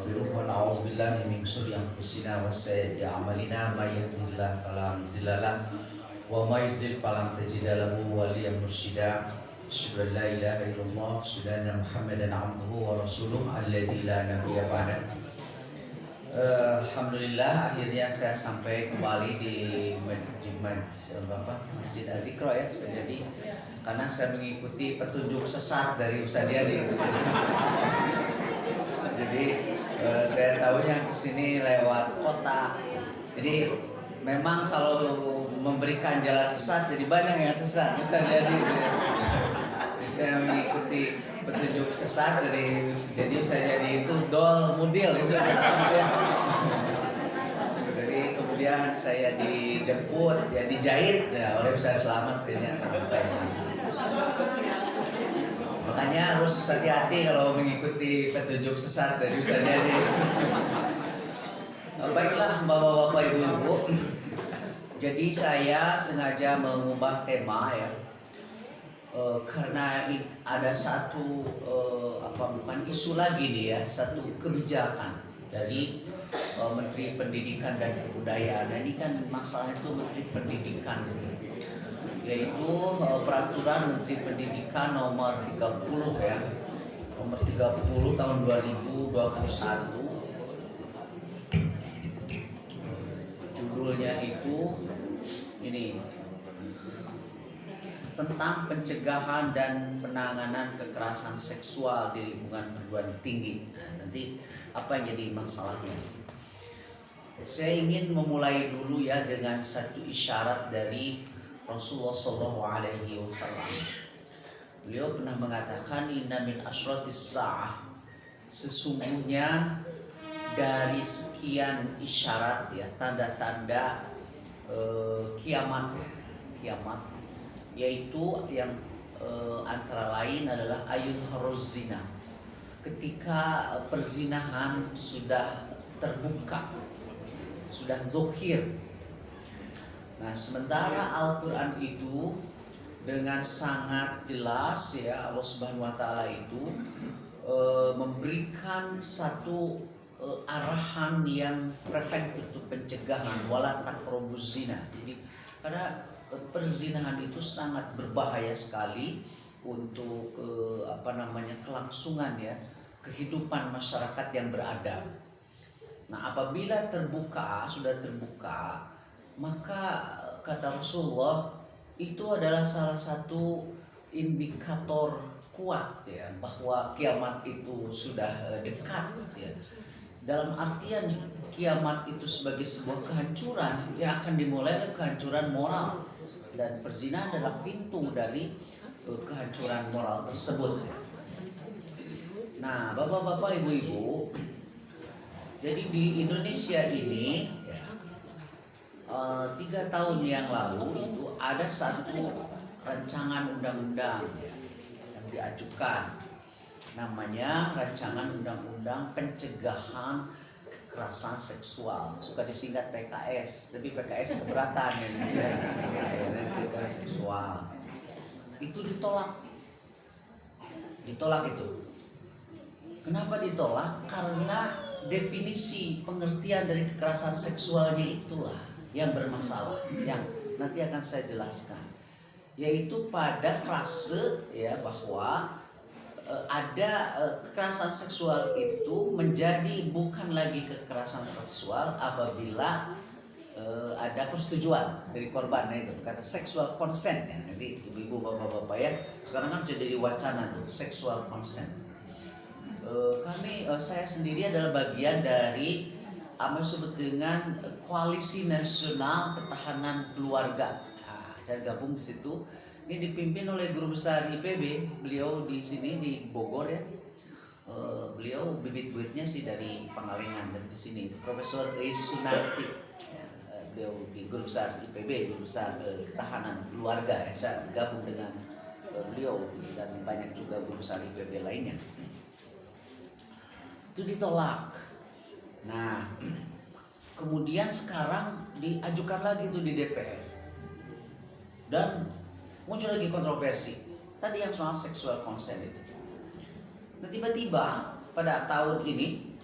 ونستغفره ونعوذ بالله من شرور أنفسنا وسيئات أعمالنا من يهده الله فلا مضل له ومن يضلل فلن تجد له وليا مرشدا أشهد أن لا إله إلا الله أشهد أن محمدا عبده ورسوله الذي لا نبي بعده. Alhamdulillah akhirnya saya sampai kembali di Masjid Al-Iqra ya. Jadi karena saya mengikuti petunjuk sesat dari Ustaz Yadi. Jadi saya tahunya kesini lewat kota. Jadi memang kalau memberikan jalan sesat jadi banyak yang sesat Ustaz Yadi. Saya mengikuti petunjuk sesat dari jadi saya jadi itu dol mudil jadi kemudian saya dijemput ya dijahit ya oleh Ustaz Selamat akhirnya sampai sini. Makanya harus hati-hati kalau mengikuti petunjuk sesat dari Ustaz Jadi. Baiklah bapak-bapak ibu-ibu, jadi saya sengaja mengubah tema ya. Karena ada satu bukan isu lagi nih ya, satu kebijakan dari Menteri Pendidikan dan Kebudayaan. Nah, ini kan masalah itu Menteri Pendidikan, yaitu peraturan Menteri Pendidikan nomor 30 ya, nomor 30 tahun 2021. Judulnya itu ini, tentang pencegahan dan penanganan kekerasan seksual di lingkungan perguruan tinggi. Nanti apa yang jadi masalahnya? Saya ingin memulai dulu ya dengan satu isyarat dari Rasulullah SAW. Beliau pernah mengatakan inna min asyratis sa'ah, sesungguhnya dari sekian isyarat ya, tanda-tanda kiamat ya, kiamat, yaitu yang antara lain adalah ayun haruz zina, ketika perzinahan sudah terbuka, sudah dohir. Nah, sementara Al-Quran itu dengan sangat jelas ya, Allah Subhanahu Wa Taala itu memberikan satu arahan yang preventif untuk pencegahan, wala taqrabuz zina. Jadi karena perzinahan itu sangat berbahaya sekali untuk kelangsungan ya kehidupan masyarakat yang beradab. Nah, apabila sudah terbuka, maka kata Rasulullah itu adalah salah satu indikator kuat ya bahwa kiamat itu sudah dekat ya. Dalam artian kiamat itu sebagai sebuah kehancuran yang akan dimulai oleh kehancuran moral, dan perzinahan adalah pintu dari kehancuran moral tersebut. Nah, bapak-bapak, ibu-ibu, jadi di Indonesia ini ya, 3 tahun yang lalu itu ada satu rancangan undang-undang ya, yang diajukan, namanya rancangan undang-undang pencegahan kekerasan seksual, suka disingkat PKS, tapi PKS keberatan ya, kekerasan seksual itu ditolak itu. Kenapa ditolak? Karena definisi pengertian dari kekerasan seksualnya itulah yang bermasalah, yang nanti akan saya jelaskan, yaitu pada frase ya bahwa ada kekerasan seksual itu menjadi bukan lagi kekerasan seksual apabila ada persetujuan dari korban, itu kata sexual consent ya. Jadi ibu-ibu bapak-bapak ya, sekarang kan jadi wacana tuh sexual consent. Saya sendiri adalah bagian dari apa disebut dengan Koalisi Nasional Ketahanan Keluarga. Nah, saya gabung di situ. Ini dipimpin oleh guru besar IPB, beliau di sini di Bogor ya. Beliau bibit-bibitnya sih dari Pangalengan, dan di sini itu Profesor Sunarti. Ya, beliau di guru besar IPB, guru besar ketahanan keluarga. Ya, saya gabung dengan beliau dan banyak juga guru besar IPB lainnya. Itu ditolak. Nah, kemudian sekarang diajukan lagi itu di DPR. Dan muncul lagi kontroversi. Tadi yang soal sexual consent itu. Nah, tiba-tiba pada tahun ini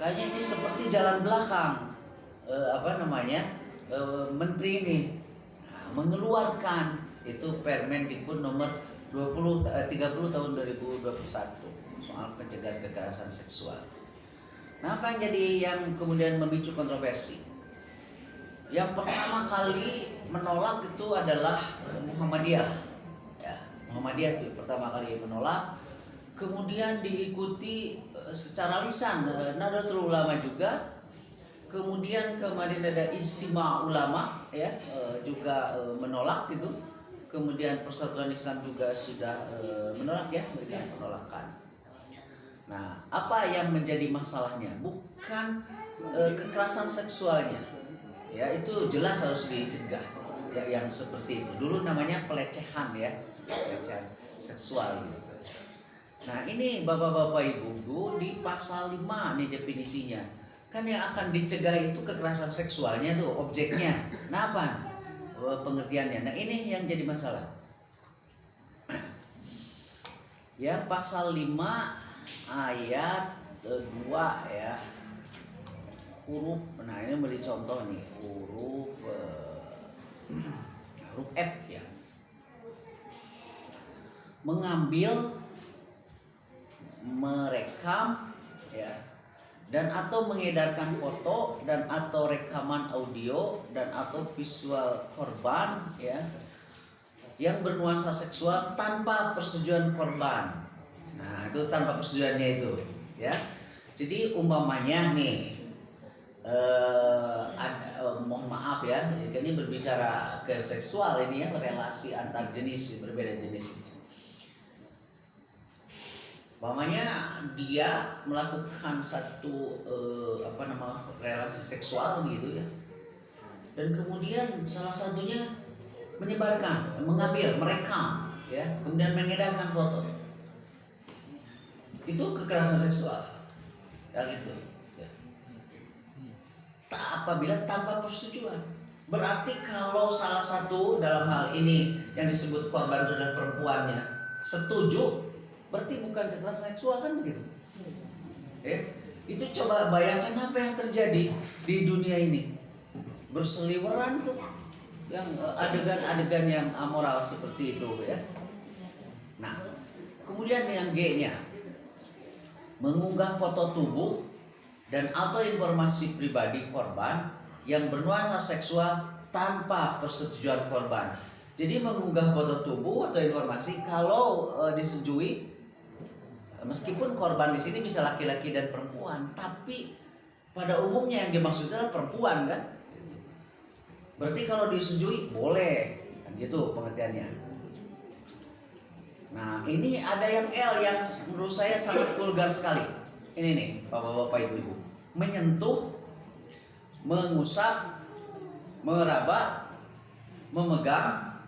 Kayaknya ini seperti jalan belakang menteri ini mengeluarkan itu Permendikbud nomor 30 tahun 2021 soal pencegahan kekerasan seksual. Nah, apa yang jadi yang kemudian memicu kontroversi? Yang pertama kali menolak itu adalah Muhammadiyah. Ya, Muhammadiyah itu pertama kali menolak. Kemudian diikuti secara lisan Nahdlatul Ulama juga. Kemudian kemarin ada Istimewa Ulama ya juga menolak gitu. Kemudian Persatuan Islam juga sudah menolak ya, mereka penolakan. Nah, apa yang menjadi masalahnya? Bukan kekerasan seksualnya. Ya, itu jelas harus dicegah. Ya, yang seperti itu. Dulu namanya pelecehan ya, pelecehan seksual gitu. Nah, ini Bapak-bapak Ibu di pasal 5 nih definisinya. Kan yang akan dicegah itu kekerasan seksualnya tuh objeknya. Nah, apa? Pengertiannya. Nah, ini yang jadi masalah. Ya, pasal 5 ayat 2 ya. Huruf, nah ini beri contoh nih, huruf F ya. Mengambil, merekam ya, dan atau mengedarkan foto dan atau rekaman audio dan atau visual korban ya yang bernuansa seksual tanpa persetujuan korban. Nah, itu tanpa persetujuannya itu ya. Jadi umpamanya nih mohon maaf ya, ini berbicara ke seksual ini ya, relasi antar jenis berbeda jenis. Umpamanya dia melakukan satu relasi seksual gitu ya, dan kemudian salah satunya menyebarkan, mengambil, merekam ya, kemudian mengedarkan foto, itu kekerasan seksual ya gitu ya. Apabila tanpa persetujuan, berarti kalau salah satu dalam hal ini yang disebut korban adalah perempuannya setuju, berarti bukan kekerasan seksual kan begitu ya. Itu coba bayangkan apa yang terjadi di dunia ini, berseliweran tuh yang adegan-adegan yang amoral seperti itu ya. Nah, kemudian yang G-nya, mengunggah foto tubuh dan atau informasi pribadi korban yang bernuansa seksual tanpa persetujuan korban. Jadi mengunggah foto tubuh atau informasi kalau disetujui, meskipun korban di sini bisa laki-laki dan perempuan, tapi pada umumnya yang dimaksud adalah perempuan kan. Berarti kalau disetujui boleh, kan gitu pengertiannya. Nah, ini ada yang L yang menurut saya sangat vulgar sekali. Ini nih, Bapak-bapak, Ibu-ibu. Menyentuh, mengusap, meraba, memegang,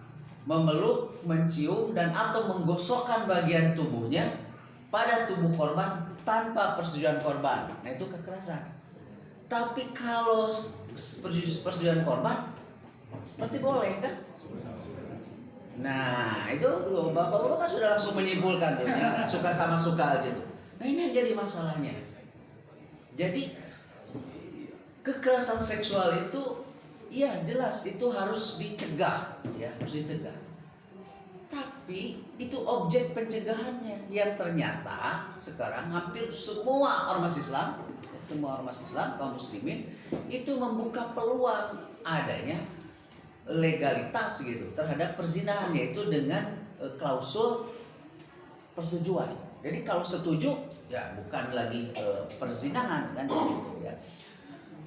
memeluk, mencium dan atau menggosokkan bagian tubuhnya pada tubuh korban tanpa persetujuan korban. Nah, itu kekerasan. Tapi kalau persetujuan korban berarti boleh kan? Nah, itu tuh Bapak-bapak kan sudah langsung menyimpulkan tuh ya, suka sama suka gitu. Nah, ini yang jadi masalahnya. Jadi kekerasan seksual itu iya jelas itu harus dicegah ya, harus dicegah. Tapi itu objek pencegahannya yang ternyata sekarang hampir semua ormas Islam kaum muslimin itu membuka peluang adanya legalitas gitu terhadap perzinahan, yaitu dengan klausul persetujuan. Jadi kalau setuju ya bukan lagi perzinahan kan gitu ya.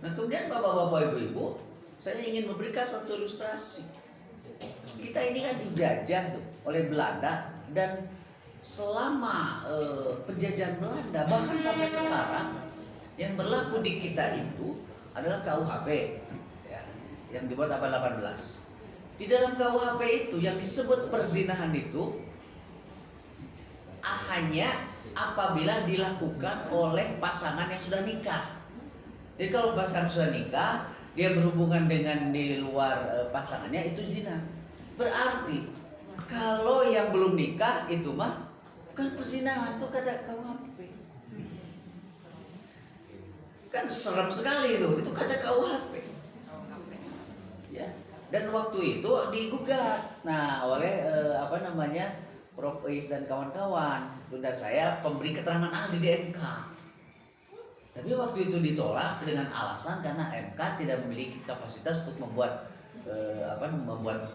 Nah, kemudian Bapak-bapak, Ibu-ibu, saya ingin memberikan satu ilustrasi. Kita ini kan dijajah tuh oleh Belanda, dan selama penjajahan Belanda bahkan sampai sekarang yang berlaku di kita itu adalah KUHP ya, yang dibuat abad 18. Di dalam KUHP itu yang disebut perzinahan itu hanya apabila dilakukan oleh pasangan yang sudah nikah. Jadi kalau pasangan sudah nikah, dia berhubungan dengan di luar pasangannya, itu zina. Berarti kalau yang belum nikah itu bukan perzinahan, itu kata KUHP. Kan serem sekali itu kata KUHP. Ya. Dan waktu itu digugat. Nah, oleh Prof. Is dan kawan-kawan. Dan saya pemberi keterangan ahli di MK. Tapi waktu itu ditolak dengan alasan karena MK tidak memiliki kapasitas untuk membuat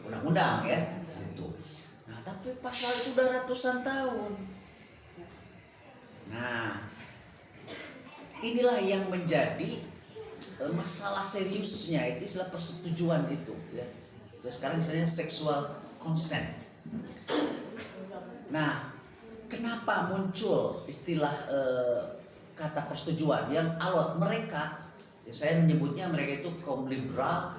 undang-undang ya gitu. Nah, tapi pasal itu udah ratusan tahun. Nah, inilah yang menjadi masalah seriusnya itu istilah persetujuan itu ya. Terus sekarang misalnya sexual consent. Nah, kenapa muncul istilah kata persetujuan yang alot mereka? Ya, saya menyebutnya mereka itu kaum liberal,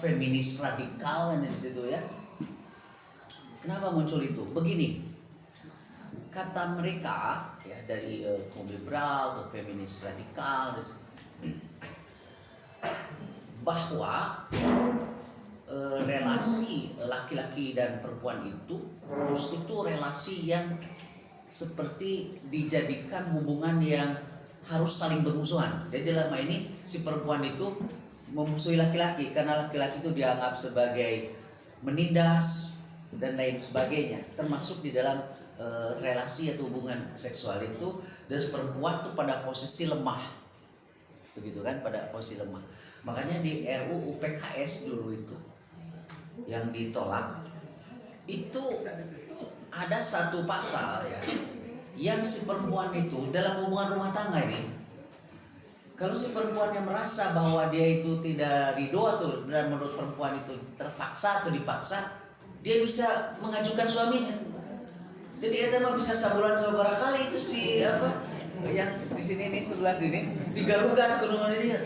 feminis radikal di situ ya. Kenapa muncul itu? Begini, kata mereka ya dari kaum liberal atau feminis radikal bahwa relasi laki-laki dan perempuan itu relasi yang seperti dijadikan hubungan yang harus saling bermusuhan. Jadi lama ini si perempuan itu memusuhi laki-laki karena laki-laki itu dianggap sebagai menindas dan lain sebagainya, termasuk di dalam relasi atau hubungan seksual itu. Dan perempuan itu pada posisi lemah, begitu kan, pada posisi lemah. Makanya di RUU PKS dulu itu yang ditolak itu ada satu pasal ya, yang si perempuan itu dalam hubungan rumah tangga ini, kalau si perempuan yang merasa bahwa dia itu tidak ridho atau dan menurut perempuan itu terpaksa atau dipaksa, dia bisa mengajukan suaminya. Jadi itu mah bisa sebulan seberapa kali itu si yang di sini nih sebelah sini digarugat ke dia.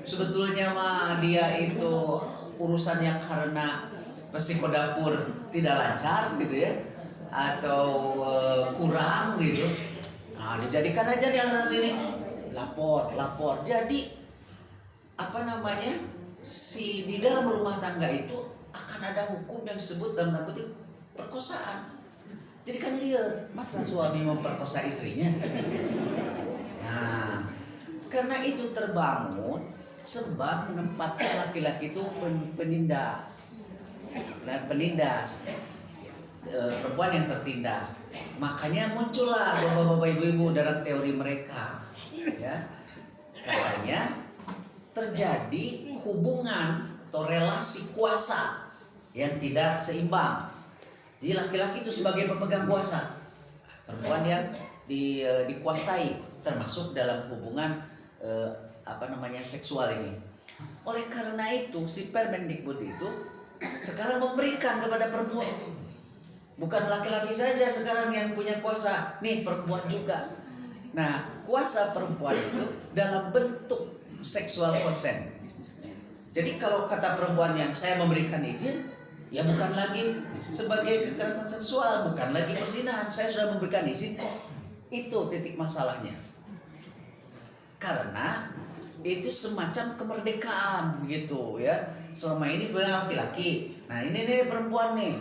Sebetulnya mah dia itu urusannya karena resiko dapur tidak lancar gitu ya, atau kurang gitu. Nah, dijadikan aja di alasan sini lapor. Jadi si di dalam rumah tangga itu akan ada hukum yang disebut dalam tanda kutip perkosaan. Jadi kan lihat masa suami memperkosa istrinya. Nah, karena itu terbangun sebab menempatkan laki-laki itu penindas dan penindas, perempuan yang tertindas. Makanya muncullah bapak-bapak ibu-ibu dalam teori mereka ya, katanya terjadi hubungan atau relasi kuasa yang tidak seimbang. Jadi laki-laki itu sebagai pemegang kuasa, perempuan yang dikuasai, termasuk dalam hubungan seksual ini. Oleh karena itu si Permendikbud itu sekarang memberikan kepada perempuan, bukan laki-laki saja sekarang yang punya kuasa, nih perempuan juga. Nah, kuasa perempuan itu dalam bentuk sexual consent. Jadi kalau kata perempuan yang saya memberikan izin, ya bukan lagi sebagai kekerasan seksual, bukan lagi perzinahan, saya sudah memberikan izin. Itu titik masalahnya. Karena itu semacam kemerdekaan gitu ya. Selama ini laki-laki, nah ini nih perempuan nih,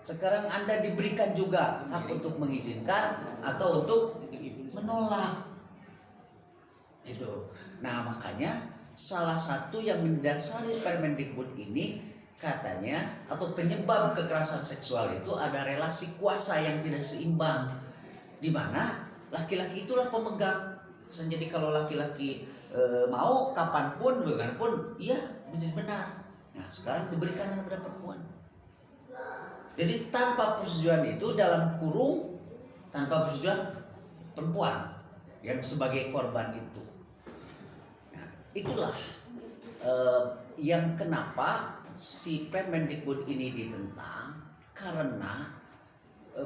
sekarang Anda diberikan juga hak untuk mengizinkan atau untuk menolak itu. Nah, makanya salah satu yang mendasari Permendikbud ini katanya atau penyebab kekerasan seksual itu ada relasi kuasa yang tidak seimbang, di mana laki-laki itulah pemegang. Jadi kalau laki-laki mau kapanpun, bagaimanapun, iya menjadi benar. Nah, sekarang diberikan kepada perempuan. Jadi tanpa persetujuan itu dalam kurung, tanpa persetujuan perempuan yang sebagai korban itu. Nah, itulah yang kenapa si Permendikbud ini ditentang, karena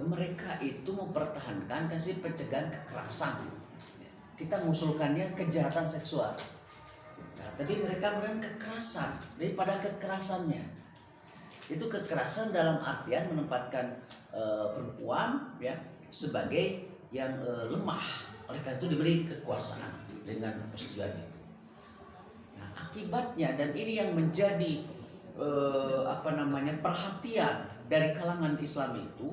mereka itu mempertahankan kasih pencegahan kekerasan. Kita mengusulkannya kejahatan seksual. Nah, tadi mereka mengatakan kekerasan daripada kekerasannya. Itu kekerasan dalam artian menempatkan perempuan ya sebagai yang lemah. Oleh karena itu diberi kekuasaan dengan persetujuan itu. Nah, akibatnya dan ini yang menjadi perhatian dari kalangan Islam itu,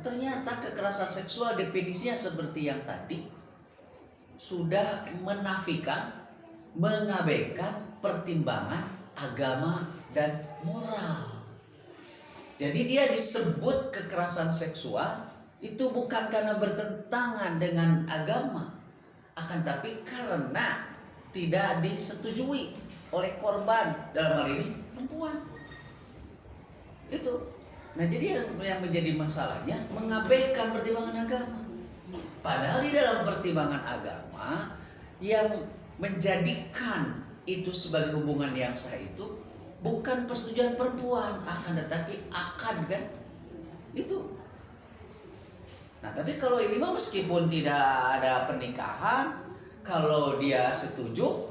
ternyata kekerasan seksual definisinya seperti yang tadi sudah menafikan, mengabaikan pertimbangan agama dan moral. Jadi dia disebut kekerasan seksual itu bukan karena bertentangan dengan agama, akan tapi karena tidak disetujui oleh korban, dalam hal ini perempuan. Itu. Nah, jadi yang menjadi masalahnya mengabaikan pertimbangan agama. Padahal di dalam pertimbangan agama yang menjadikan itu sebagai hubungan yang sah itu bukan persetujuan perempuan, akan tetapi akad, kan? Itu. Nah, tapi kalau ini mah meskipun tidak ada pernikahan, kalau dia setuju,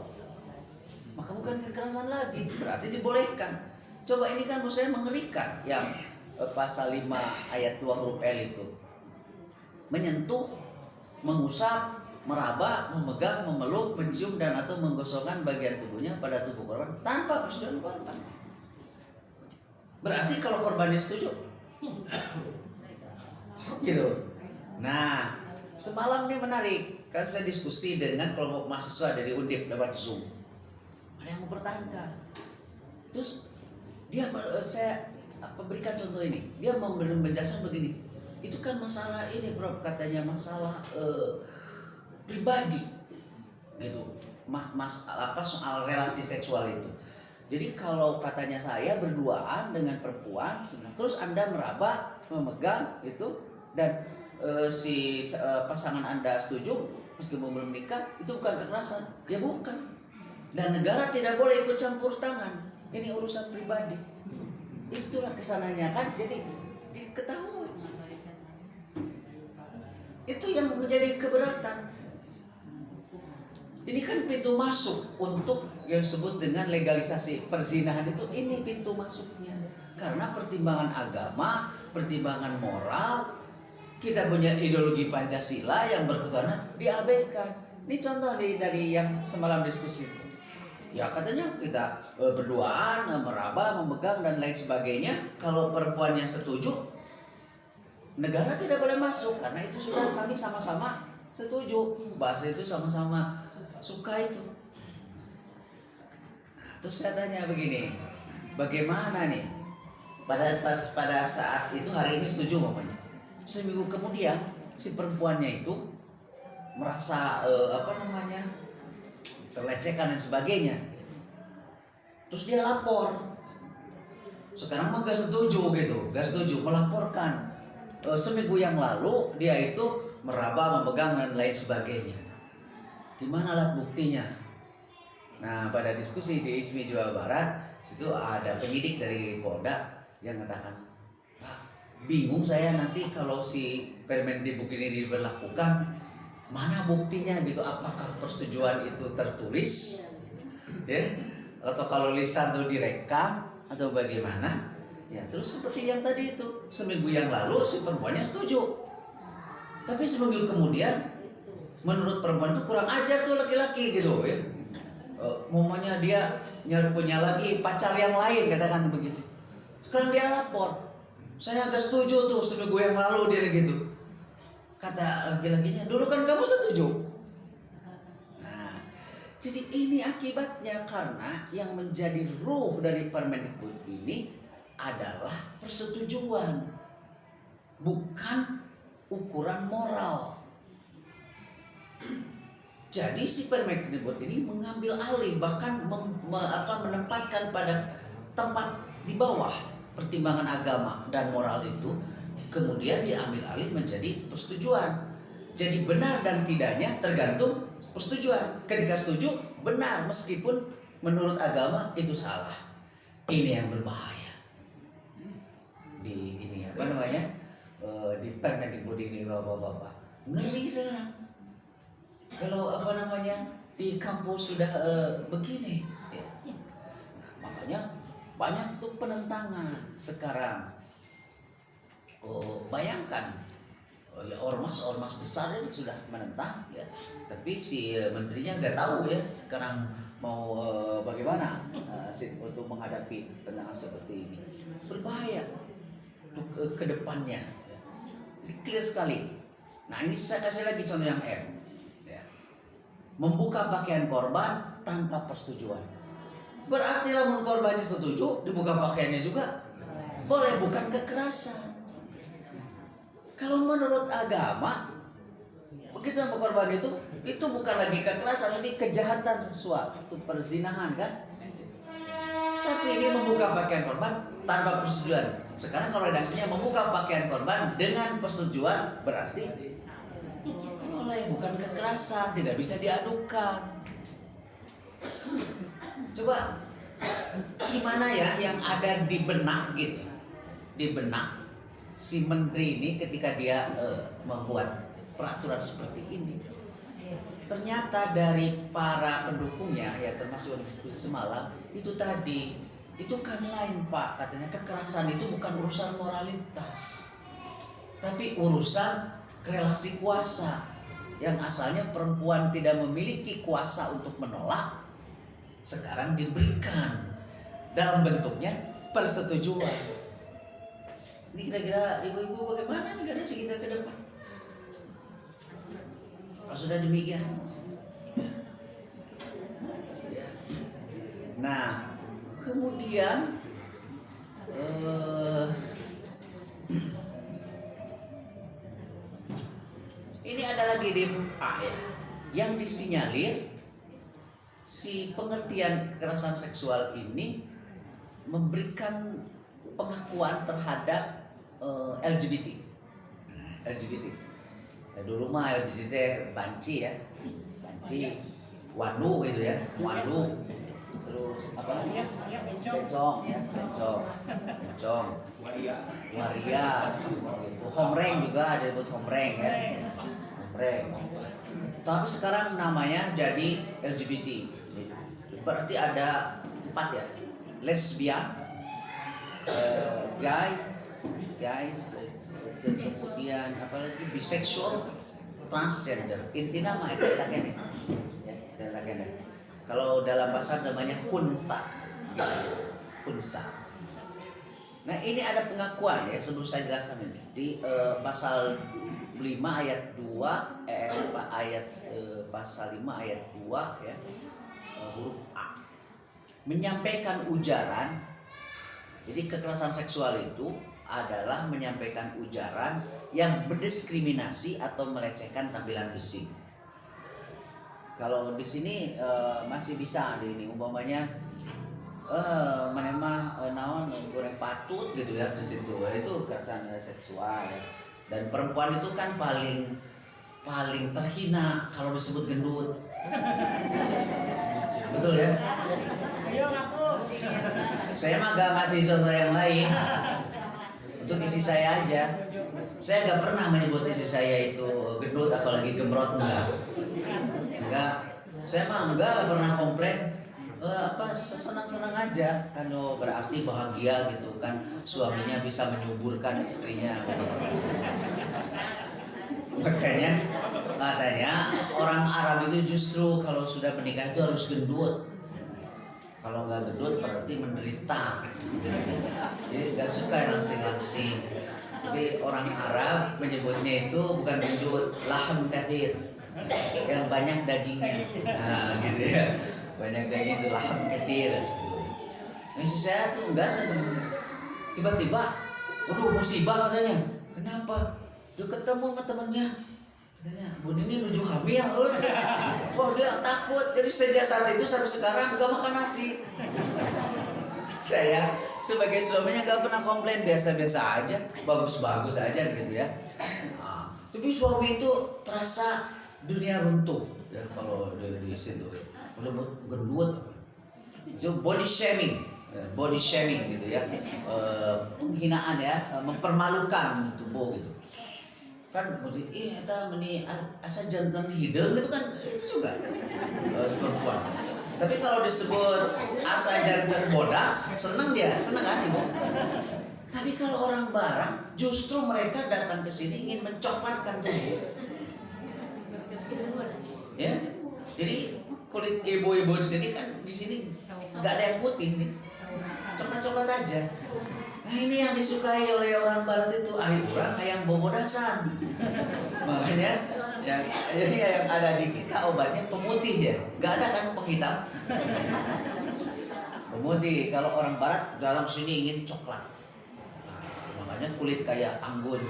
maka bukan kekerasan lagi, berarti dibolehkan. Coba ini kan menurut saya mengerikan, yang pasal 5 ayat 2 huruf L itu. Menyentuh, mengusap, meraba, memegang, memeluk, mencium dan atau menggosokkan bagian tubuhnya pada tubuh korban tanpa persetujuan korban. Berarti kalau korbannya setuju, gitu. Nah, semalam ini menarik, kan saya diskusi dengan kelompok mahasiswa dari Undip lewat Zoom. Ada yang mempertahankan. Terus saya berikan contoh ini. Dia menjelaskan begini. Itu kan masalah ini, Bro, katanya masalah pribadi, gitu. Soal relasi seksual itu. Jadi kalau katanya saya berduaan dengan perempuan, terus Anda meraba, memegang itu, dan si pasangan Anda setuju meskipun belum nikah, itu bukan kekerasan. Ya bukan. Dan negara tidak boleh ikut campur tangan. Ini urusan pribadi. Itulah kesananya, kan? Jadi diketahui. Itu yang menjadi keberatan. Ini kan pintu masuk untuk yang disebut dengan legalisasi perzinahan itu. Ini pintu masuknya. Karena pertimbangan agama, pertimbangan moral, kita punya ideologi Pancasila yang berketuhanan diabaikan. Ini contoh dari yang semalam diskusi itu. Ya katanya kita berduaan, meraba, memegang dan lain sebagainya. Kalau perempuannya setuju, negara tidak boleh masuk karena itu sudah kami sama-sama setuju. Bahasa itu sama-sama suka itu. Nah, terus saya tanya begini, bagaimana nih? Pada saat itu hari ini setuju mamanya. Seminggu kemudian si perempuannya itu merasa terlecehkan dan sebagainya. Terus dia lapor. Sekarang mah gak setuju gitu, gak setuju, melaporkan. Seminggu yang lalu dia itu meraba, memegang dan lain sebagainya. Gimana alat buktinya? Nah, pada diskusi di ISMI Jawa Barat, situ ada penyidik dari Polda yang mengatakan, Pak, bingung saya nanti kalau si Permendikbud ini diberlakukan, mana buktinya gitu? Apakah persetujuan itu tertulis, ya? Atau kalau lisan itu direkam atau bagaimana? Ya, terus seperti yang tadi itu, seminggu yang lalu si perempuannya setuju, tapi seminggu kemudian menurut perempuan itu kurang ajar tuh laki-laki gitu, ya. Momennya dia punya lagi pacar yang lain, katakan begitu. Sekarang dia lapor, saya agak setuju tuh seminggu yang lalu dia gitu. Kata laki-lakinya, dulu kan kamu setuju. Nah, jadi ini akibatnya karena yang menjadi ruh dari Permendikbud ini adalah persetujuan, bukan ukuran moral. Jadi si Permendikbud ini mengambil alih, bahkan menempatkan pada tempat di bawah pertimbangan agama dan moral itu, kemudian diambil alih menjadi persetujuan. Jadi benar dan tidaknya tergantung persetujuan. Ketika setuju benar, meskipun menurut agama itu salah. Ini yang berbahaya di ini di Permendikbud ini, bapak-bapak. Ngeri sekarang. Kalau di kampus sudah begini, ya. Makanya banyak tuh penentangan sekarang. Bayangkan, ormas besar itu sudah menentang, ya. Tapi si menterinya nggak tahu ya sekarang mau bagaimana untuk menghadapi tentangan seperti ini. Berbahaya untuk ke depannya. Ya. Clear sekali. Nah, ini saya kasih lagi contoh yang M. Ya. membuka pakaian korban tanpa persetujuan. Berarti lamun korbannya setuju, dibuka pakaiannya juga boleh, bukan kekerasan. Kalau menurut agama, begitu sama korban itu bukan lagi kekerasan, ini kejahatan seksual, itu perzinahan kan? Tapi ini membuka pakaian korban tanpa persetujuan. Sekarang kalau redaksinya membuka pakaian korban dengan persetujuan, berarti boleh, bukan kekerasan, tidak bisa diadukan. Coba gimana ya yang ada di benak gitu, di benak si menteri ini ketika dia membuat peraturan seperti ini. Ternyata dari para pendukungnya, ya termasuk semalam itu tadi, itu kan lain Pak, katanya kekerasan itu bukan urusan moralitas, tapi urusan relasi kuasa, yang asalnya perempuan tidak memiliki kuasa untuk menolak, sekarang diberikan dalam bentuknya persetujuan. Ini kira-kira ibu-ibu bagaimana negara kita ke depan? Kalau sudah demikian, nah kemudian ini ada lagi di A ya, yang disinyalir si pengertian kekerasan seksual ini memberikan pengakuan terhadap LGBT. Dulu mah LGBT banci ya, banci, wanu gitu ya, wanu, terus apa lagi? Bencong, waria, gitu. Homreng juga ada disebut homreng ya, homreng. Tapi sekarang namanya jadi LGBT. Berarti ada 4 ya, lesbian, guys, kemudian apalagi biseksual, transgender. Inti nama itu ya, kalau dalam bahasa namanya hunsa. Nah ini ada pengakuan ya, sebelum saya jelaskan ini di pasal 5 ayat 2 pasal 5 ayat 2 ya, huruf A, menyampaikan ujaran. Jadi kekerasan seksual itu adalah menyampaikan ujaran yang berdiskriminasi atau melecehkan tampilan fisik. Kalau di sini masih bisa di ini umpamanya naon goreng patut gitu ya, di situ itu kekerasan seksual ya. Dan perempuan itu kan paling terhina kalau disebut gendut. Betul ya? Saya mah gak ngasih contoh yang lain. Untuk isi saya aja, saya gak pernah menyebut isi saya itu gendut apalagi gemrot, enggak. Saya mah enggak pernah komplain, senang-senang aja kan, berarti bahagia gitu kan, suaminya bisa menyuburkan istrinya. Makanya katanya orang Arab itu justru kalau sudah menikah itu harus gendut. Kalau nggak gendut berarti menderita. Jadi nggak suka langsing-langsing. Tapi orang Arab menyebutnya itu bukan gendut, laham kathir, yang banyak dagingnya. Nah gitu ya, banyak daging itu laham kathir. Misi saya tuh enggak tiba-tiba, waduh musibah katanya. Kenapa? Dia ketemu sama temannya. Katanya, Bun ini menuju hamil. Oh dia takut. Jadi sejak saat itu sampai sekarang gak makan nasi. Saya sebagai suaminya gak pernah komplain, biasa-biasa aja, bagus-bagus aja gitu ya. Nah, tapi suami itu terasa dunia runtuh ya kalau di situ. Udah gendut. Itu body shaming gitu ya. Penghinaan ya, mempermalukan tubuh gitu. Kan eta meni asa jantan hidung gitu kan, itu juga perempuan. Tapi kalau disebut asa jantan bodas, senang kan ibu. Tapi kalau orang Barat justru mereka datang ke sini ingin mencoklatkan tubuh. Ya. Jadi kulit ibu-ibu di sini kan, di sini nggak ada yang putih nih, coklat-coklat aja. Nah ini yang disukai oleh orang Barat itu, orang yang bobodasan. Makanya yang ada di kita obatnya pemutih ya, nggak ada kan penghitam. Pemutih. Kalau orang barat dalam sini ingin coklat, makanya kulit kayak anggun.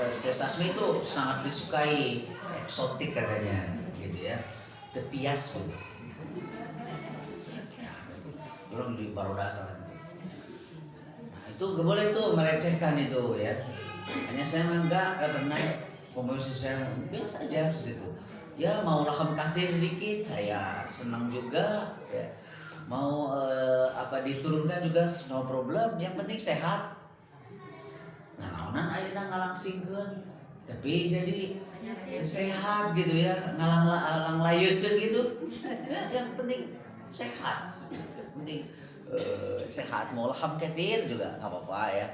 Sesame itu sangat disukai, eksotik katanya, gitu ya, tepias gitu. Orang di baru dasar. Nah, itu gak boleh tuh melecehkan itu ya. Hanya saya enggak karena promosi saya biasa aja di situ. Ya mau laham kasih sedikit, saya senang juga. Ya. Mau apa diturunkan juga no problem. Yang penting sehat. Nah, naonan ayeuna ngalangsingkeun, tapi jadi sehat gitu ya, ngalang layeuskeun gitu. Ya, yang penting sehat. Penting sehat, mau laham ketir juga nggak apa-apa ya.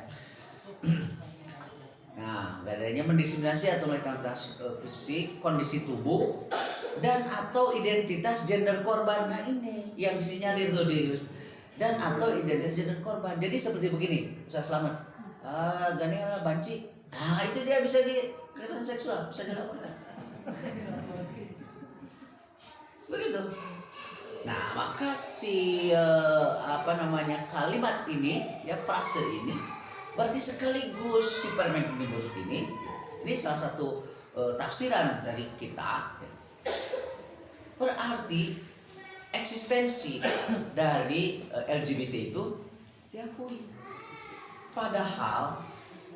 Nah, adanya mendiskriminasi atau menekan fisik, kondisi tubuh dan atau identitas gender korban. Nah ini yang disinyalir tuh dan atau identitas gender korban. Jadi seperti begini, Ustaz Slamet. Gani banci. Nah itu dia bisa di kekerasan seksual, bisa dilakukan. Begitu. Nah maka si kalimat ini ya, frase ini berarti sekaligus si Permendikbud ini salah satu tafsiran dari kita, berarti eksistensi dari LGBT itu diakui. Padahal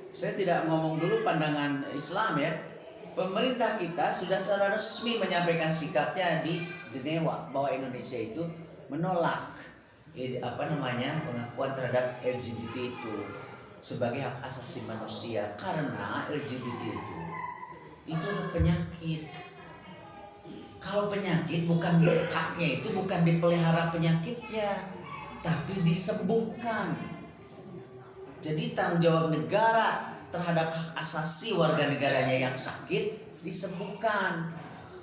saya tidak ngomong dulu pandangan Islam ya. Pemerintah kita sudah secara resmi menyampaikan sikapnya di Jenewa bahwa Indonesia itu menolak pengakuan terhadap LGBT itu sebagai hak asasi manusia, karena LGBT itu penyakit. Kalau penyakit bukan haknya itu bukan dipelihara penyakitnya, tapi disembuhkan. Jadi tanggung jawab negara terhadap hak asasi warga negaranya yang sakit disembuhkan.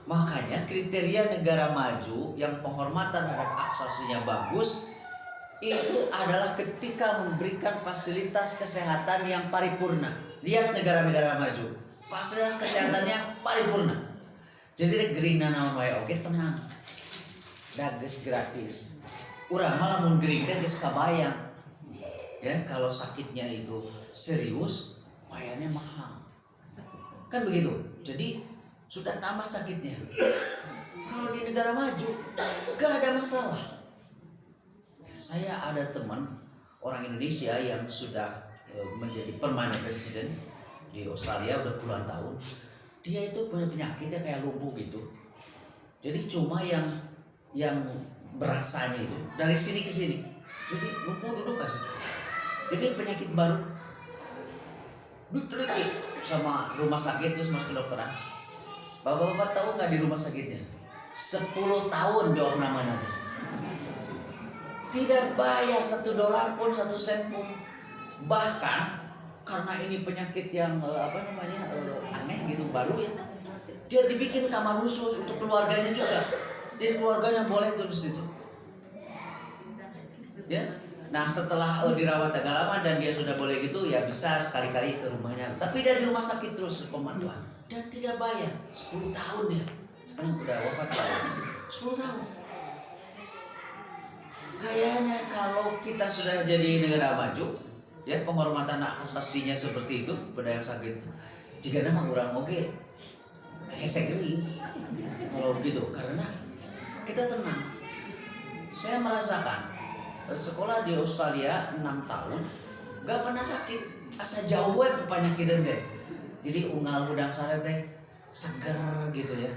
Makanya kriteria negara maju yang penghormatan terhadap hak asasinya bagus itu adalah ketika memberikan fasilitas kesehatan yang paripurna. Lihat negara-negara maju, fasilitas kesehatannya paripurna. Jadi gerina naon wae oge tenang. Dages gratis. Urang malah mun gering teh geus kabayang. Ya, kalau sakitnya itu serius, bayarnya mahal. Kan begitu. Jadi sudah tambah sakitnya. Kalau di negara maju gak ada masalah. Saya ada teman orang Indonesia yang sudah menjadi permanent resident di Australia udah puluhan tahun. Dia itu punya penyakitnya kayak lumpuh gitu. Jadi cuma yang berasanya itu dari sini ke sini. Jadi lumpuh duduk kasih. Jadi penyakit baru diteliti sama rumah sakit terus masuk ke dokteran. Bapak-bapak tahu nggak di rumah sakitnya 10 tahun jawab namanya, tidak bayar $1 pun, 1 sen pun. Bahkan karena ini penyakit yang aneh gitu, baru ya, dia dibikin kamar khusus untuk keluarganya juga. Jadi keluarganya boleh tuh di situ. Ya. Nah setelah dirawat agak lama dan dia sudah boleh gitu, ya bisa sekali-kali ke rumahnya. Tapi dari rumah sakit terus pemantauan dan tidak bayar. 10 tahun dia. Sekarang udah wafat 10 tahun. Kayaknya kalau kita sudah jadi negara maju, ya penghormatan hak asasinya seperti itu pada yang sakit. Jika nama orang oke, hesek gini. Kalau gitu, karena kita tenang. Saya merasakan sekolah di Australia 6 tahun gak pernah sakit, asa jauh penyakit teh. Jadi unggal udang sare teh seger gitu ya,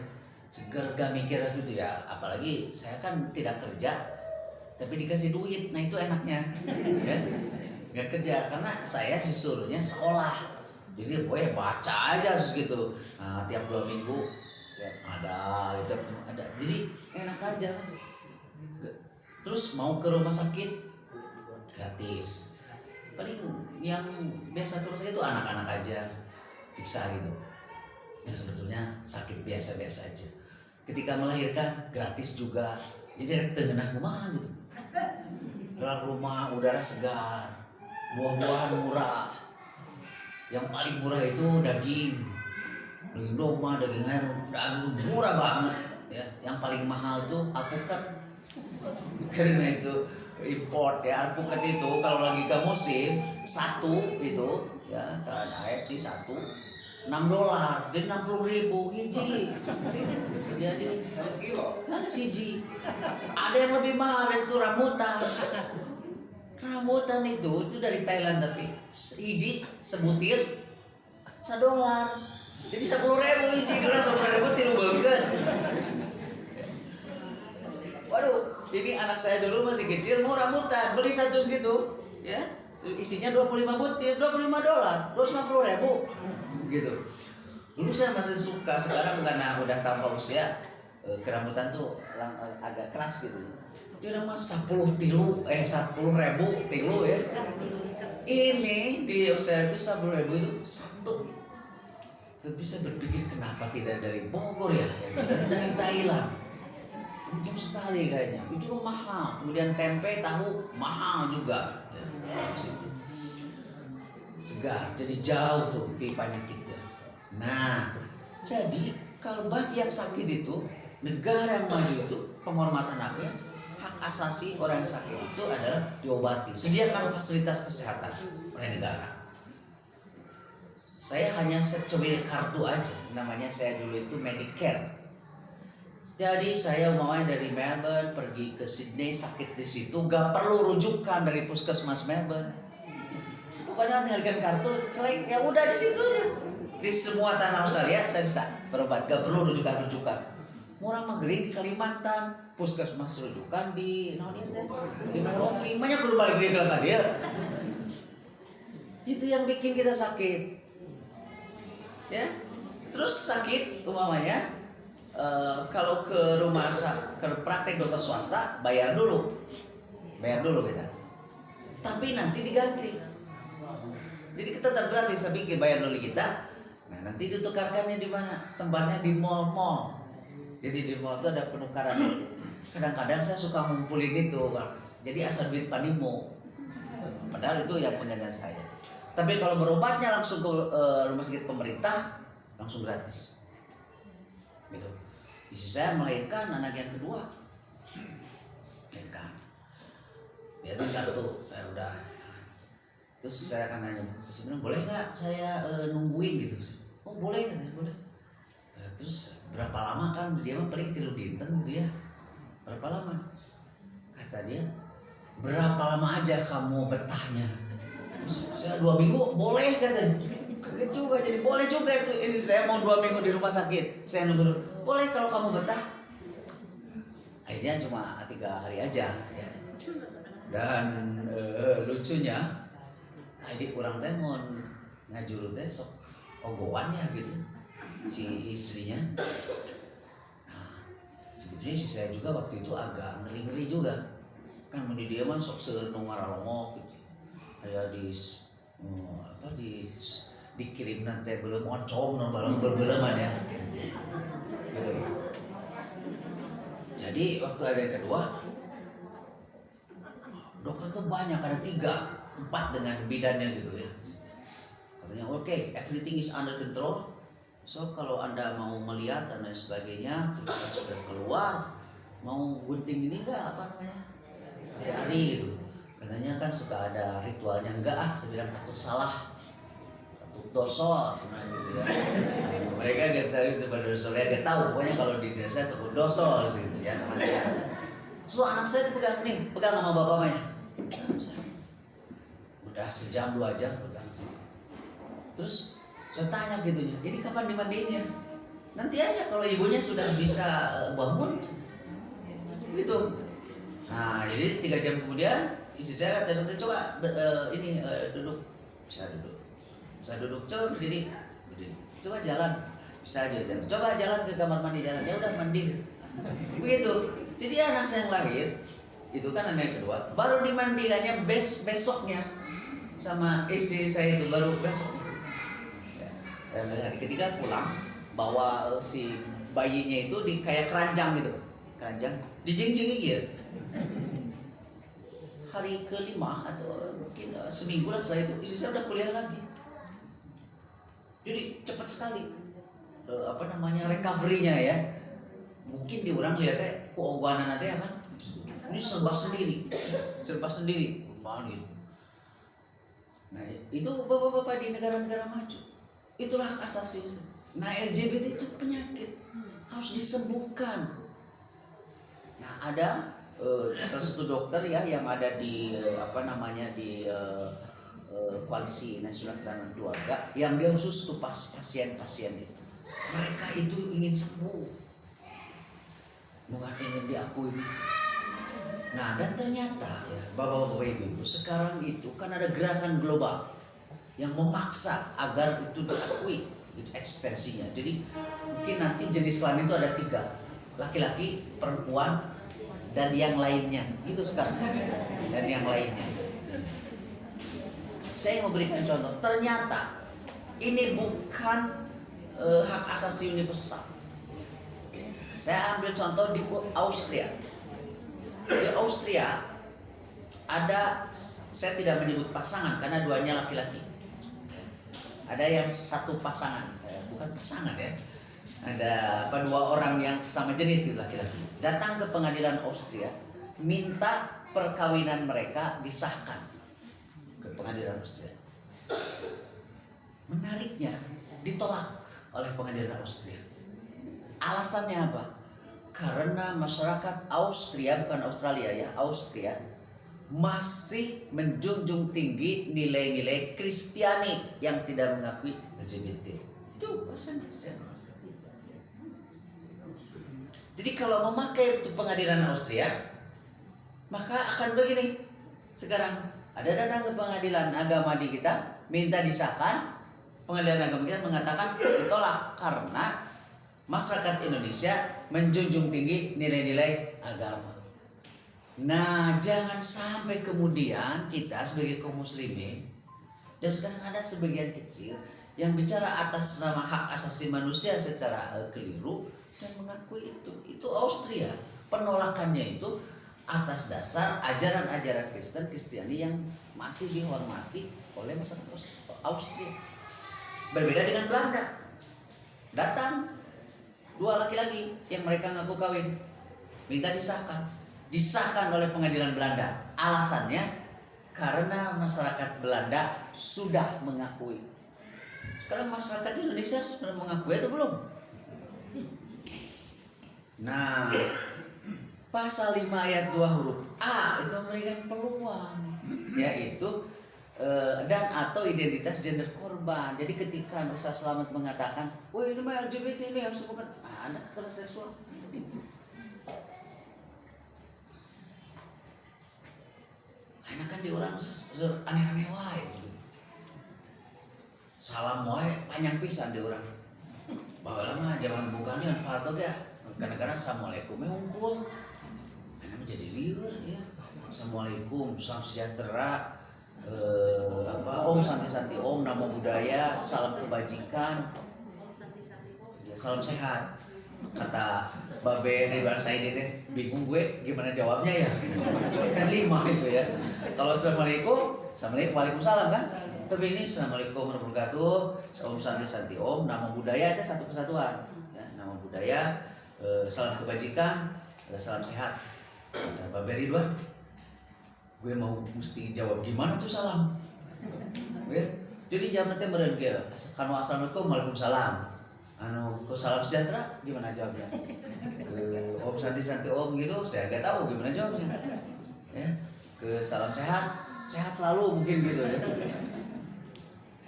seger gak mikir situ ya. Apalagi saya kan tidak kerja tapi dikasih duit, nah itu enaknya ya. Gak kerja karena saya disuruhnya sekolah, jadi boleh baca aja terus gitu. Nah, tiap 2 minggu ya, ada, jadi enak aja. Terus mau ke rumah sakit gratis. Paling yang biasa ke rumah sakit itu anak-anak aja, bisa gitu. Yang sebetulnya sakit biasa-biasa aja. Ketika melahirkan gratis juga. Jadi ada ketengahan rumah gitu. Dalam rumah udara segar, buah-buahan murah. Yang paling murah itu daging daging domba, daging ayam, daging murah banget ya. Yang paling mahal tuh alpukat, karena itu import ya. Alpukat itu kalau lagi ke musim satu itu ya, kan air di satu $6, jadi 60.000 hiji. Jadi Harus kilo. ada siji. Ada yang lebih mahal itu rambutan. Rambutan itu dari Thailand, tapi hiji sebutir $1. Jadi 10.000 hiji, karena 10.000 tilu banget. Waduh, ini anak saya dulu masih kecil mau rambutan, beli satu segitu, ya, isinya 25 butir, $25, $250.000, gitu. Dulu saya masih suka, sekarang karena udah tambah usia, kerambutan tuh agak keras gitu. Dia udah mas 10.000 tilu ya. Ini di usia itu 10.000 itu satu. Tapi saya berpikir kenapa tidak dari Bogor ya, dari Thailand. Ujung sekali kayaknya, itu loh mahal. Kemudian tempe, tahu mahal juga. Ya, segar, jadi jauh tuh pipanya kita. Nah, jadi kalau bagi yang sakit itu, negara yang maju itu penghormatan rakyat, hak asasi orang yang sakit itu adalah diobati, sediakan fasilitas kesehatan oleh negara. Saya hanya secewil kartu aja, namanya saya dulu itu Medicare. Jadi saya maunya dari Melbourne pergi ke Sydney sakit di situ, gak perlu rujukan dari puskesmas Melbourne. Pokoknya menghilangkan kartu, selek, ya udah di situ aja. Di semua tanah Australia saya bisa berobat, gak perlu rujukan-rujukan. Murah Magering di Kalimantan, puskesmas rujukan di di Merauke, banyak kudu balik di Kelapa dia. Itu yang bikin kita sakit. Ya, terus sakit umpamanya kalau ke ke praktek dokter swasta bayar dulu kita, tapi nanti diganti. Jadi kita tetap gratis tapi bayar dulu kita. Nah nanti ditukarkannya di mana? Tempatnya di mall-mall. Jadi di mall itu ada penukaran. Kadang-kadang saya suka ngumpulin itu, jadi asal duit panimo. Padahal itu yang punyanya saya. Tapi kalau berobatnya langsung ke rumah sakit pemerintah langsung gratis. Gitu. Istri saya melahirkan anak yang kedua. Melahirkan. Dia tinggal tuh, saya udah. Terus saya akan nanya, sebenarnya boleh nggak saya nungguin gitu? Oh boleh kan, boleh. Terus berapa lama kan dia mah paling 3 dinten gitu ya? Berapa lama? Kata dia, berapa lama aja kamu betahnya? Saya 2 minggu boleh katanya. Kaget juga, jadi boleh juga itu. Istri saya mau 2 minggu di rumah sakit, saya nunggu dulu. Boleh kalau kamu betah. Akhirnya cuma 3 hari aja ya. Dan lucunya adik kurang teh mau ngajur teh sok ogowan ya gitu si istrinya. Nah sebetulnya si saya juga waktu itu agak ngeri juga kan, meni dia mah sok seueur ngaralongok gitu. Kayak dikirim nanti belum oncom belum berbeleman ya gitu. Jadi waktu ada yang kedua dokter tuh banyak, ada 3-4 dengan bidannya gitu ya. Katanya oke, everything is under control. So kalau anda mau melihat dan lain sebagainya, terus sudah keluar mau gunting ini enggak apa namanya hari gitu. Katanya kan suka ada ritualnya, enggak saya bilang takut salah, takut dosa sebenarnya gitu ya. Mereka gak tahu sebenarnya dosa, gak tahu pokoknya kalau di desa takut dosa gitu ya namanya. So anak saya pegang sama bapaknya. Udah sejam 2 jam pegang. Terus saya tanya gitunya, ini kapan dimandiinnya? Nanti aja kalau ibunya sudah bisa bangun gitu. Nah jadi 3 jam kemudian istri saya kata dokter coba duduk. Saya duduk coba berdiri, coba jalan, bisa aja jalan, coba jalan ke kamar mandi, jalan, ya udah mandi begitu. Jadi anak saya yang lahir itu kan anak yang kedua, baru dimandikannya besoknya sama istri saya itu, baru besoknya. Dan hari ketiga pulang bawa si bayinya itu di kayak keranjang gitu, keranjang dijing-jing gitu. Hari ke-5 atau mungkin seminggu lah setelah itu istri saya udah kuliah lagi. Jadi cepat sekali. recovery-nya ya. Mungkin di orang lihatnya keuangan nanti kan ini serba sendiri. Gitu. Nah itu bapak-bapak di negara-negara maju, itulah hak asasi. Nah LGBT itu penyakit, harus disembuhkan. Nah ada salah satu dokter ya yang ada di Koalisi Nasional Ketahanan Keluarga, yang dia khusus untuk pasien-pasien itu. Mereka itu ingin sembuh, bukan ingin diakui. Nah dan ternyata ya, bapak-bapak ibu sekarang itu kan ada gerakan global yang memaksa agar itu diakui, itu eksistensinya. Jadi mungkin nanti jenis kelamin itu ada 3, laki-laki, perempuan, dan yang lainnya. Itu sekarang. Dan yang lainnya. Saya mau berikan contoh. Ternyata ini bukan hak asasi universal. Saya ambil contoh di Austria. Di Austria ada, saya tidak menyebut pasangan karena duanya laki-laki. Ada yang satu pasangan, bukan pasangan ya. Ada 2 orang yang sama jenis gitu, laki-laki. Datang ke pengadilan Austria, minta perkawinan mereka disahkan ke pengadilan Austria. Menariknya ditolak oleh pengadilan Austria. Alasannya apa? Karena masyarakat Austria, bukan Australia ya, Austria masih menjunjung tinggi nilai-nilai Kristiani yang tidak mengakui LGBT. Itu alasannya. Jadi kalau memakai itu pengadilan Austria, maka akan begini. Sekarang ada datang ke pengadilan agama di kita, minta disahkan, pengadilan agama kita mengatakan ditolak karena masyarakat Indonesia menjunjung tinggi nilai-nilai agama. Nah, jangan sampai kemudian kita sebagai kaum muslimin, dan sekarang ada sebagian kecil yang bicara atas nama hak asasi manusia secara keliru dan mengakui itu. Itu Austria. Penolakannya itu atas dasar ajaran-ajaran Kristiani yang masih dihormati oleh masyarakat Austria. Berbeda dengan Belanda. Datang 2 laki-laki yang mereka ngaku kawin, minta disahkan oleh pengadilan Belanda. Alasannya karena masyarakat Belanda sudah mengakui. Sekarang masyarakat Indonesia sudah mengakui atau belum? Nah, pasal 5 ayat 2 huruf A itu memberikan peluang, yaitu dan atau identitas gender korban. Jadi ketika Ustaz Slamet mengatakan, "Wah, ini mah LGBT ini harus bukan anak kekerasan seksual." Enak kan di orang aneh-aneh wae. Salam wae panjang pisan di orang. Baheula mah zaman bukannya parto ya. Kadang-kadang assalamualaikum unggul. Enak menjadi liur ya. Assalamualaikum, salam sejahtera. Om santi-santi om, namo buddhaya, salam kebajikan, ya, salam sehat. Kata Babe Ridwan Said itu, bingung gue gimana jawabnya ya. Kan 5 itu ya. Kalau assalamualaikum, waalaikumsalam kan. Tapi ini assalamualaikum warahmatullahi wabarakatuh, om santi-santi om, namo buddhaya itu satu kesatuan. Ya, namo buddhaya, salam kebajikan, salam sehat. Kata Babe Ridwan, gue mau mesti jawab gimana tuh salam ya? Jadi jawabnya meren ge kanu assalamualaikum waalaikumsalam, anu ke salam sejahtera gimana jawabnya, ke om santi om gitu saya nggak tahu gimana jawabnya ya, ke salam sehat selalu mungkin gitu ya.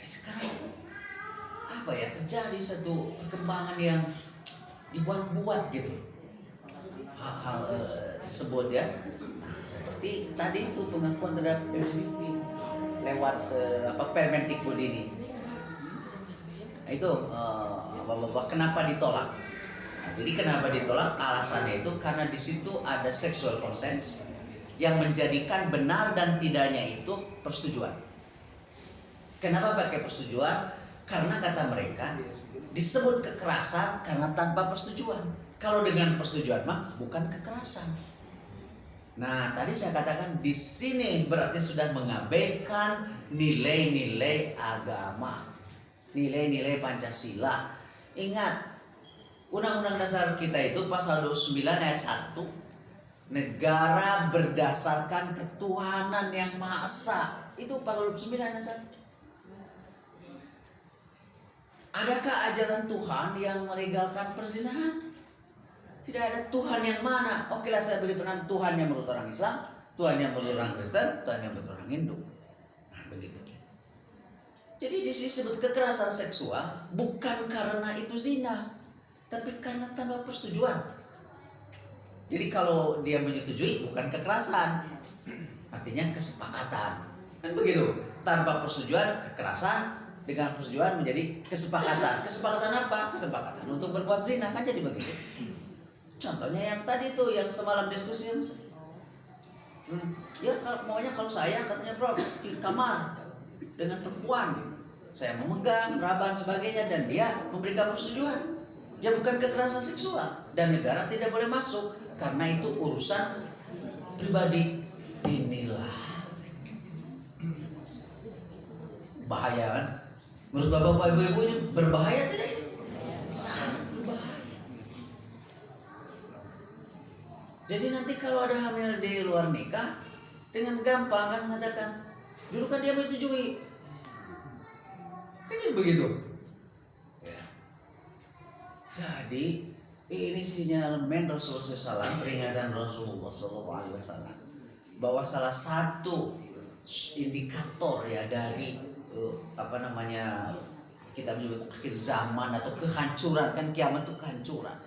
Sekarang apa ya, terjadi satu perkembangan yang dibuat-buat gitu hal-hal tersebut ya. Seperti tadi itu pengakuan terhadap LGBT lewat Permendikbud ini. Itu kenapa ditolak? Jadi kenapa ditolak? Alasannya itu karena di situ ada sexual consent yang menjadikan benar dan tidaknya itu persetujuan. Kenapa pakai persetujuan? Karena kata mereka disebut kekerasan karena tanpa persetujuan. Kalau dengan persetujuan mah bukan kekerasan. Nah, tadi saya katakan di sini berarti sudah mengabaikan nilai-nilai agama, nilai-nilai Pancasila Ingat, Undang-Undang Dasar kita itu pasal 29 ayat 1, negara berdasarkan ketuhanan yang Maha Esa. Itu pasal 29 ayat 1. Adakah ajaran Tuhan yang melegalkan perzinahan? Tidak ada. Tuhan yang mana? Oke lah, saya beri peran Tuhan yang menurut orang Islam, Tuhan yang menurut orang Kristen, Tuhan yang menurut orang Hindu. Nah, begitu. Jadi di sini disebut kekerasan seksual bukan karena itu zina, tapi karena tanpa persetujuan. Jadi kalau dia menyetujui bukan kekerasan, artinya kesepakatan. Kan begitu. Tanpa persetujuan kekerasan, dengan persetujuan menjadi kesepakatan. Kesepakatan apa? Kesepakatan untuk berbuat zina, kan jadi begitu. Contohnya yang tadi tuh, yang semalam diskusi yang ya kalau saya katanya bro di kamar dengan perempuan, saya memegang, raban sebagainya, dan dia memberikan persetujuan. Ya bukan kekerasan seksual, dan negara tidak boleh masuk karena itu urusan pribadi. Inilah bahaya kan? Menurut bapak ibu ini berbahaya tidak? Sangat berbahaya. Jadi nanti kalau ada hamil di luar nikah, dengan gampang kan mengatakan, dulu kan dia menyetujui. Kan jadi begitu. Ya. Jadi ini sinyalemen Rasulullah SAW, peringatan Rasulullah SAW, bahwa salah satu indikator ya dari kita menyebut akhir zaman atau kehancuran, kan kiamat itu kehancuran.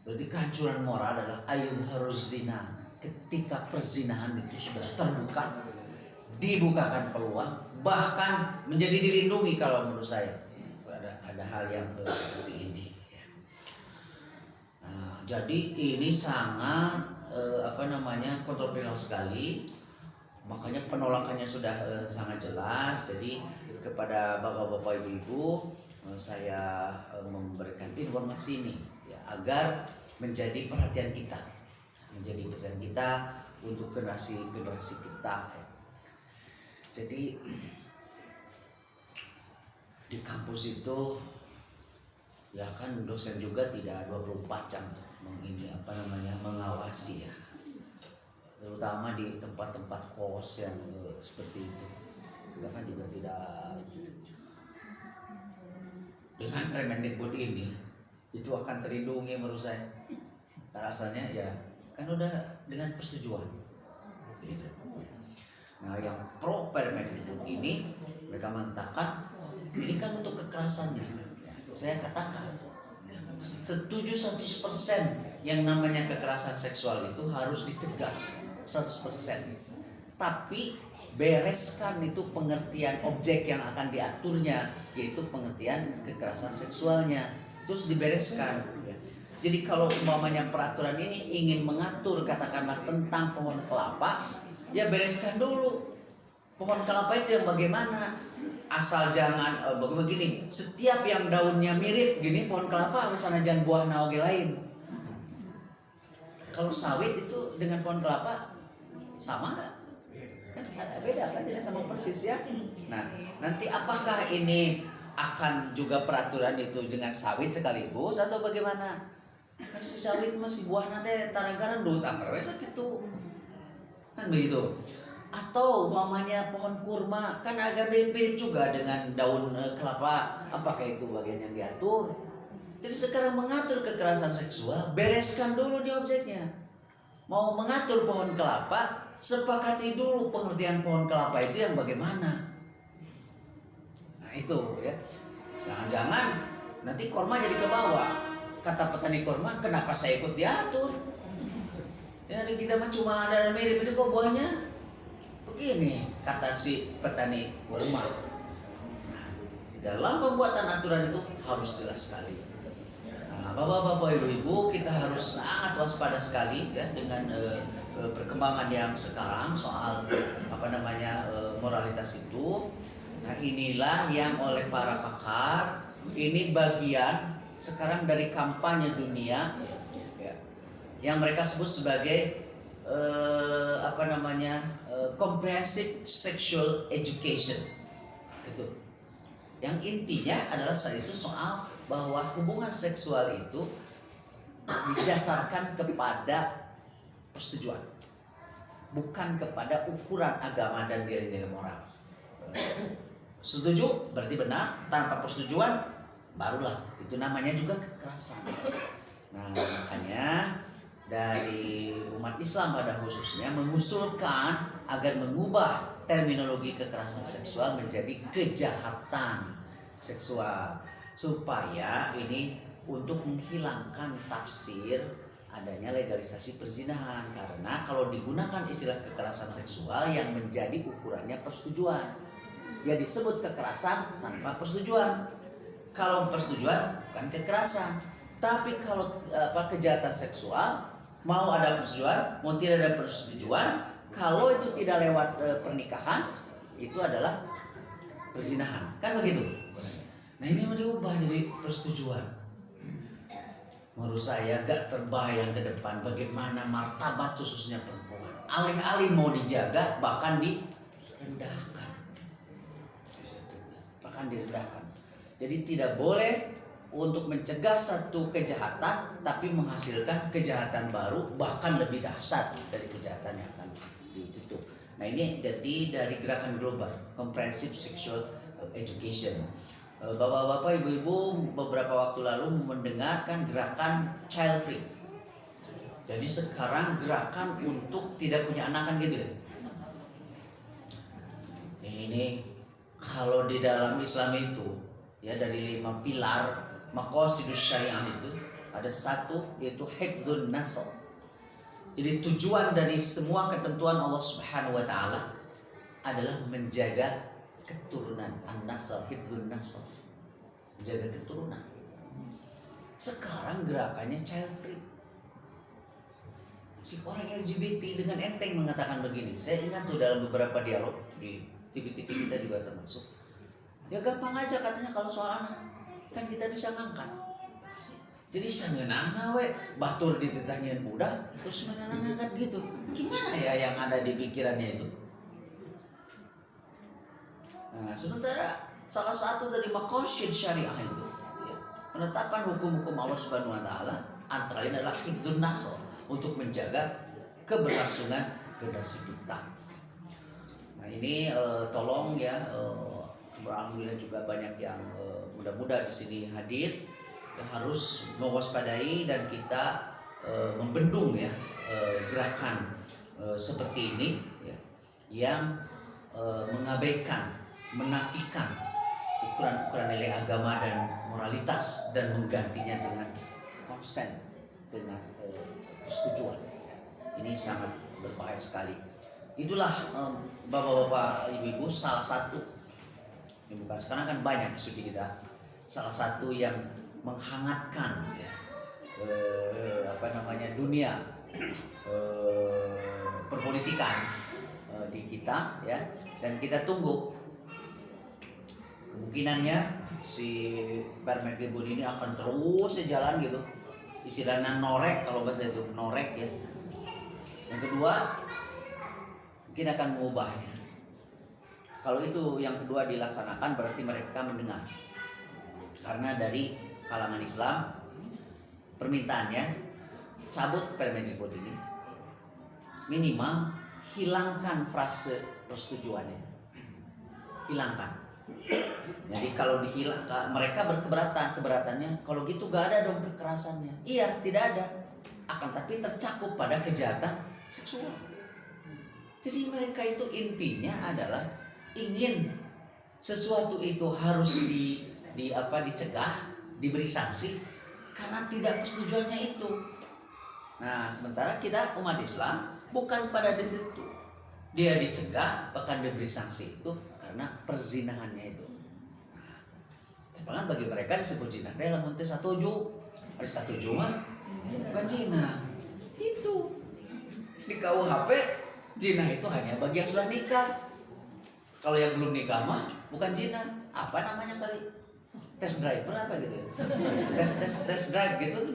Berarti kehancuran moral adalah ayun harus zina. Ketika perzinahan itu sudah terbuka, dibukakan peluang, bahkan menjadi dilindungi. Kalau menurut saya ada hal yang seperti ini. Nah, jadi ini sangat kontroversial sekali. Makanya penolakannya sudah sangat jelas. Jadi kepada bapak-bapak ibu-ibu saya memberikan informasi ini ya, agar menjadi perhatian kita, untuk generasi kita. Jadi di kampus itu ya kan dosen juga tidak 24 jam mengawasi ya. Terutama di tempat-tempat kos yang seperti itu, kan juga tidak. Dengan Permendikbud ini itu akan terlindungi menurut saya. Rasanya ya kan udah dengan persetujuan. Nah, yang pro Permendikbud ini mereka mengatakan ini kan untuk kekerasannya. Saya katakan setuju 100% yang namanya kekerasan seksual itu harus dicegah. 100%. Tapi bereskan itu pengertian objek yang akan diaturnya, yaitu pengertian kekerasan seksualnya, terus dibereskan. Jadi kalau umpamanya peraturan ini ingin mengatur katakanlah tentang pohon kelapa, ya bereskan dulu pohon kelapa itu yang bagaimana. Asal jangan begini, setiap yang daunnya mirip gini pohon kelapa, misalnya jangan buah naoge lain. Kalau sawit itu dengan pohon kelapa sama nggak? Kan ada beda kan, tidak sama persis ya. Nah, nanti apakah ini akan juga peraturan itu dengan sawit sekaligus atau bagaimana? Kan si sawit masih buah nanti taragaran dulu tamar gitu. Kan begitu. Atau umpamanya pohon kurma kan agak mirip-mirip juga dengan daun kelapa, apakah itu bagian yang diatur? Jadi sekarang mengatur kekerasan seksual, bereskan dulu di objeknya. Mau mengatur pohon kelapa, sepakati dulu pengertian pohon kelapa itu yang bagaimana. Nah itu ya. Jangan-jangan nanti korma jadi ke bawah. Kata petani korma, kenapa saya ikut diatur? Ya kita mah cuma ada mirip ini kok buahnya begini, kata si petani korma. Nah, dalam pembuatan aturan itu harus jelas sekali. Nah, bapak-bapak, ibu-ibu, kita harus sangat waspada sekali ya dengan perkembangan yang sekarang soal moralitas itu. Nah, inilah yang oleh para pakar, ini bagian sekarang dari kampanye dunia ya, yang mereka sebut sebagai comprehensive sexual education. Itu Yang intinya adalah saat itu soal bahwa hubungan seksual itu didasarkan kepada persetujuan, bukan kepada ukuran agama dan nilai-nilai moral. Setuju berarti benar, tanpa persetujuan barulah itu namanya juga kekerasan. Nah, makanya dari umat Islam pada khususnya mengusulkan agar mengubah terminologi kekerasan seksual menjadi kejahatan seksual, supaya ini untuk menghilangkan tafsir adanya legalisasi perzinahan. Karena kalau digunakan istilah kekerasan seksual yang menjadi ukurannya persetujuan, ya disebut kekerasan tanpa persetujuan. Kalau persetujuan bukan kekerasan. Tapi kalau kejahatan seksual mau ada persetujuan, mau tidak ada persetujuan, kalau itu tidak lewat pernikahan, itu adalah perzinahan, kan begitu. Nah, ini mau diubah jadi persetujuan. Menurut saya gak terbayang ke depan bagaimana martabat khususnya perempuan. Alih-alih mau dijaga, bahkan direndahkan. Jadi tidak boleh untuk mencegah satu kejahatan tapi menghasilkan kejahatan baru, bahkan lebih dahsyat dari kejahatan yang akan ditutup. Nah, ini jadi dari gerakan global Comprehensive Sexual Education. Bapak-bapak, ibu-ibu beberapa waktu lalu mendengarkan gerakan child free. Jadi sekarang gerakan untuk tidak punya anak, kan gitu ya. Ini kalau di dalam Islam itu ya, dari 5 pilar maqasidus syariah itu ada satu, yaitu hifdzun nasl. Jadi tujuan dari semua ketentuan Allah Subhanahu wa taala adalah menjaga keturunan, an-nasl, hifdzun nasl, menjaga keturunan. Sekarang gerakannya child free. Si orang LGBT dengan enteng mengatakan begini. Saya ingat tuh dalam beberapa dialog di TV-TV kita juga termasuk. Ya gampang aja katanya kalau soal anak, kan kita bisa ngangkat. Jadi sangeunana we batur dititanyain budak terus ngangkat gitu. Gimana ya yang ada di pikirannya itu? Nah, sementara salah satu dari maqasid syariah itu ya, penetapan hukum-hukum Allah Subhanahu wa taala antara lain adalah hifdzun nasl, untuk menjaga keberlangsungan generasi kita. Nah, ini tolong ya, alhamdulillah juga banyak yang muda-muda di sini hadir, yang harus mewaspadai dan kita membendung ya gerakan seperti ini ya, yang mengabaikan, menafikan ukuran-ukuran nilai agama dan moralitas dan menggantinya dengan konsen, dengan persetujuan. Ini sangat berbahaya sekali. Itulah bapak-bapak, ibu-ibu, salah satu, ini bukan sekarang kan banyak studi kita, salah satu yang menghangatkan ya, dunia perpolitikan di kita ya, dan kita tunggu kemungkinannya si Permendikbud ini akan terus jalan gitu, istilahnya norek, kalau bahasa itu norek ya. Yang kedua mungkin akan mengubahnya. Kalau itu yang kedua dilaksanakan berarti mereka mendengar, karena dari kalangan Islam permintaannya cabut Permendikbud ini, minimal hilangkan frase persetujuannya, hilangkan. Jadi kalau dihilangkan, mereka keberatannya kalau gitu gak ada dong kekerasannya. Iya, tidak ada, akan tapi tercakup pada kejahatan seksual. Jadi mereka itu intinya adalah ingin sesuatu itu harus dicegah, diberi sanksi karena tidak persetujuannya itu. Nah, sementara kita umat Islam bukan pada di situ. Dia dicegah bahkan diberi sanksi itu karena perzinahannya itu. Nah, bagi mereka disebut zina dalam konteks satuju. Ada satuju mah bukan zina. Itu di KUHP zina itu hanya bagi yang sudah nikah. Kalau yang belum nikah mah bukan zina. Apa namanya kali? Test driver apa gitu ya? Test drive gitu.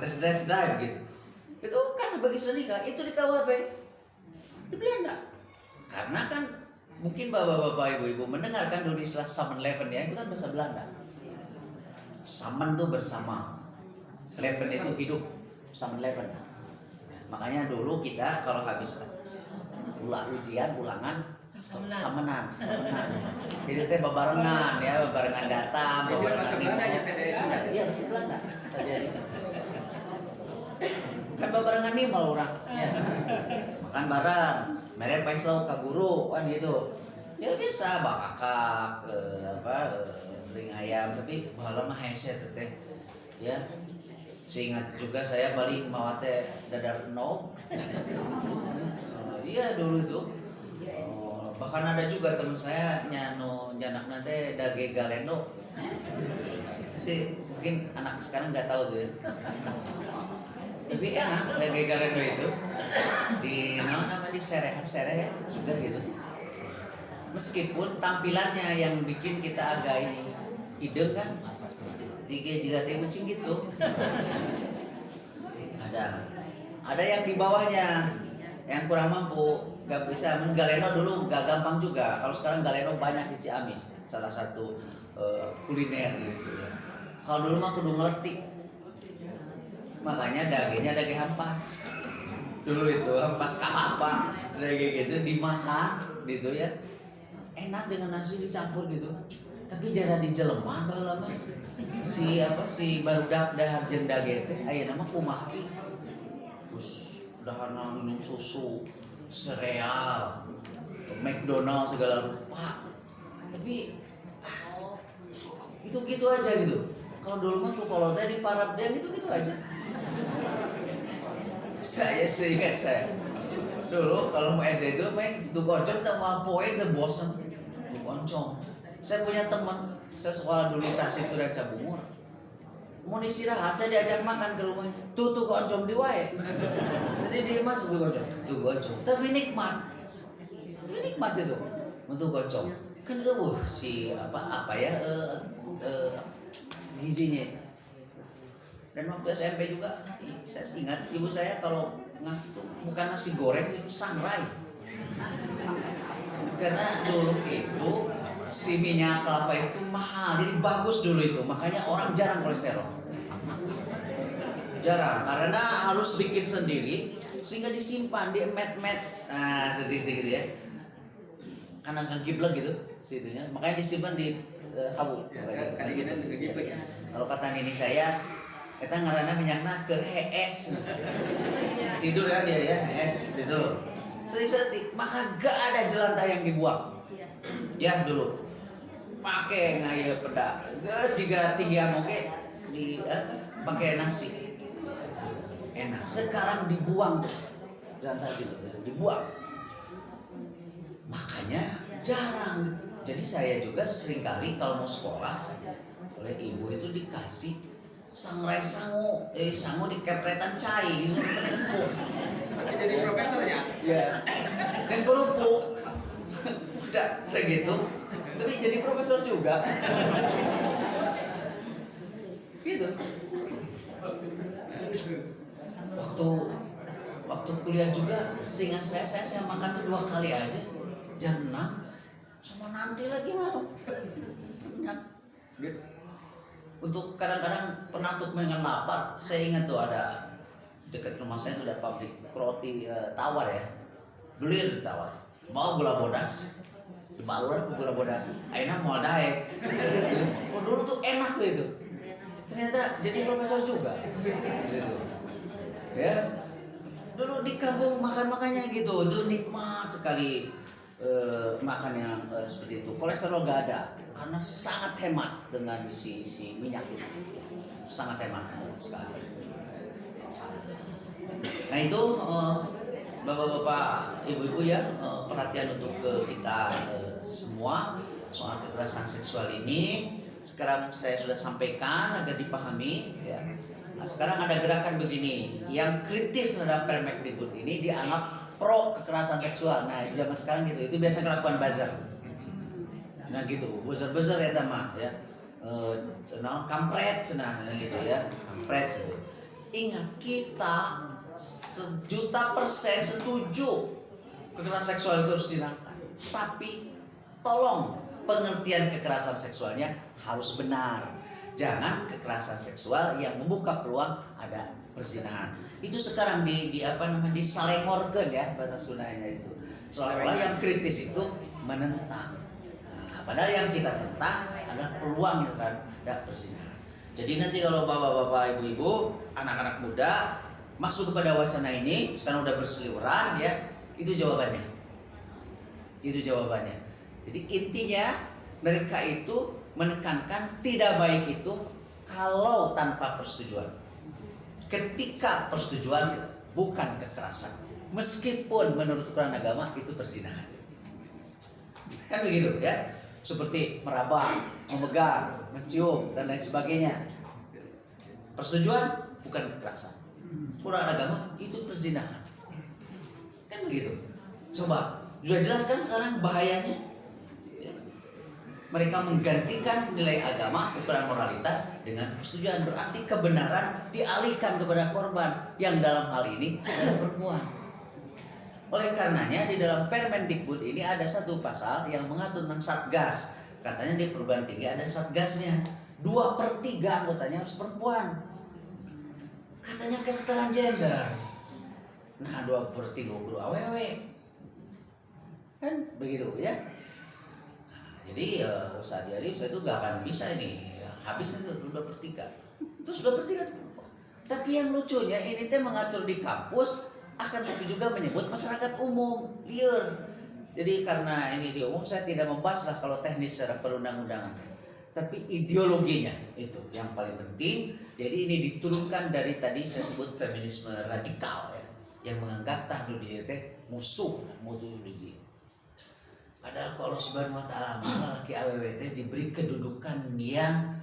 Test drive gitu. Itu kan bagi sudah nikah, itu di KUHP. Di Belanda. Karena kan Mungkin bapak-bapak, ibu-ibu mendengarkan dulu istilah samenleven ya, itu kan bahasa Belanda. Samen tuh bersama, leven itu hidup, samenleven. Makanya dulu kita kalau habis ujian, ulangan, samenan. Jadi teh bebarengan ya, bebarengan datang, bebarengan bahasa Belanda ya teh dari Sunda. Iya, bahasa Belanda. Kan bebarengan nih malah orang. Ya. Makan bareng, mere paisau ka guru kan gitu. Ya bisa bakakak ring ayam, tapi bahala mah hese teh. Ya. Seingat juga saya balik mawa teh dadar no. Iya dulu tuh. Bahkan ada juga teman saya nyanak nanti dage galendo. Sih mungkin anak sekarang nggak tahu tuh ya. Tapi enak dage galendo itu di nama di sereh ya, segar gitu. Meskipun tampilannya yang bikin kita agak ini ide kan, tiga jilatnya kucing gitu. Ada yang di bawahnya yang kurang mampu nggak bisa. Galeno dulu nggak gampang juga. Kalau sekarang galeno banyak di Ciamis, salah satu kuliner gitu ya. Kalau dulu mah kudu ngeletik, makanya dagingnya daging hampas. Dulu itu hampas apa daging gitu dimakan gitu ya, enak dengan nasi dicampur gitu. Tapi jarang dijeleman baheula mah si barudak dahar jeung dage teh aya nama kumaki. Terus dahana minum susu, sereal, McDonald segala rupa. Tapi gitu-gitu aja gitu. Kalau dulu mah tuh kalau teh di parab dia gitu-gitu aja. Saya seingat saya dulu kalau mau SD itu main tuh goncong tak mau poin dan bosen tuh goncong. Saya punya teman, saya sekolah dulu Tasik itu Raja Bungur. Mau istirahat saya diajak makan ke rumahnya. Tuh goncong di wae. Jadi di mas tuh goncong. Tapi nikmat itu untuk goncong. Kan si apa ya gizinya. Dan waktu SMP juga saya ingat ibu saya kalau ngasih itu bukan nasi goreng, itu sangrai. Karena dulu itu si minyak kelapa itu mahal, jadi bagus dulu itu, makanya orang jarang kolesterol. Jarang, karena harus bikin sendiri sehingga disimpan di met-met, nah seperti gitu ya. Karena ngegiblek gitu, situnya, makanya disimpan di hawu. Kalau kata nenek saya, kita ngaranna minyakna keur HS. Tidur kan dia ya, HS gitu. Sering-sering, maka gak ada jelantah yang dibuang. Ya dulu. Pakai ngaya peda. Geus jiga tihiang oke di pakai nasi. Enak. Sekarang dibuang jelantah gitu, dibuang. Makanya jarang. Jadi saya juga seringkali kalau mau sekolah oleh ibu itu dikasih sangrai sangu dikepretan cai disuruh kerupuk. Jadi profesornya. Ya. Dan kerupuk. Udah segitu. Tapi jadi profesor juga. Gitu. Waktu kuliah juga seingat saya makan tuh 2 kali aja. Jam 6 sama nanti lagi malam. Gitu. Untuk kadang-kadang penatuk dengan lapar, saya ingat tuh ada dekat rumah saya itu ada pabrik roti tawar ya, belir tawar, mau gula bodas, dibalur ke gula bodas, akhirnya mau dae. Oh, dulu tuh enak tuh itu, ternyata jadi profesor juga, gitu. Ya, dulu di kampung makan-makannya gitu, itu nikmat sekali makan yang seperti itu, kolesterol gak ada. Karena sangat hemat dengan si minyak itu, sangat hemat sekali. Nah itu bapak-bapak, ibu-ibu ya, perhatian untuk kita semua soal kekerasan seksual ini. Sekarang saya sudah sampaikan agar dipahami. Ya. Nah, sekarang ada gerakan begini, yang kritis terhadap Permendikbud ini dianggap pro kekerasan seksual. Nah zaman sekarang gitu, itu biasa kelakuan buzzer. Nah gitu, buzzer ya mah ya, kampret senang gitu ya, kampret gitu. Ingat kita 1.000.000% setuju kekerasan seksual itu harus dihilangkan. Tapi tolong pengertian kekerasan seksualnya harus benar. Jangan kekerasan seksual yang membuka peluang ada perzinahan. Itu sekarang disalengorkeun ya bahasa Sundanya itu. Seolah-olah yang kritis itu menentang. Nah, padahal yang kita tentang adalah peluang yang ada perzinahan. Jadi nanti kalau bapak-bapak, ibu-ibu, anak-anak muda masuk kepada wacana ini, sekarang udah berseliweran ya, itu jawabannya. Itu jawabannya. Jadi intinya mereka itu menekankan tidak baik itu kalau tanpa persetujuan. Ketika persetujuan bukan kekerasan. Meskipun menurut ukuran agama itu perzinahan. Kan begitu ya. Seperti meraba, memegang, mencium dan lain sebagainya. Persetujuan bukan kekerasan. Ukuran agama itu perzinahan. Kan begitu. Coba, sudah jelas kan sekarang bahayanya? Mereka menggantikan nilai agama, ukuran moralitas dengan persetujuan. Berarti kebenaran dialihkan kepada korban, yang dalam hal ini adalah perempuan. Oleh karenanya di dalam Permendikbud ini ada satu pasal yang mengatur tentang satgas. Katanya di perguruan tinggi ada satgasnya. 2/3 anggotanya harus perempuan. Katanya kesetaraan gender. Nah 2/3 guru awewe. Kan begitu ya. Jadi Ustaz Arif itu gak akan bisa ini habis itu 2/3. Itu 2/3. Tapi yang lucunya ini teh mengatur di kampus, akan tapi juga menyebut masyarakat umum liar. Jadi karena ini di umum saya tidak membahas lah kalau teknis secara perundang-undangan. Tapi ideologinya itu yang paling penting. Jadi ini diturunkan dari tadi saya sebut feminisme radikal ya, yang menganggap tahdu diri teh musuh diri. Padahal kalau Subhanahu wa ta'ala laki AWWT diberi kedudukan yang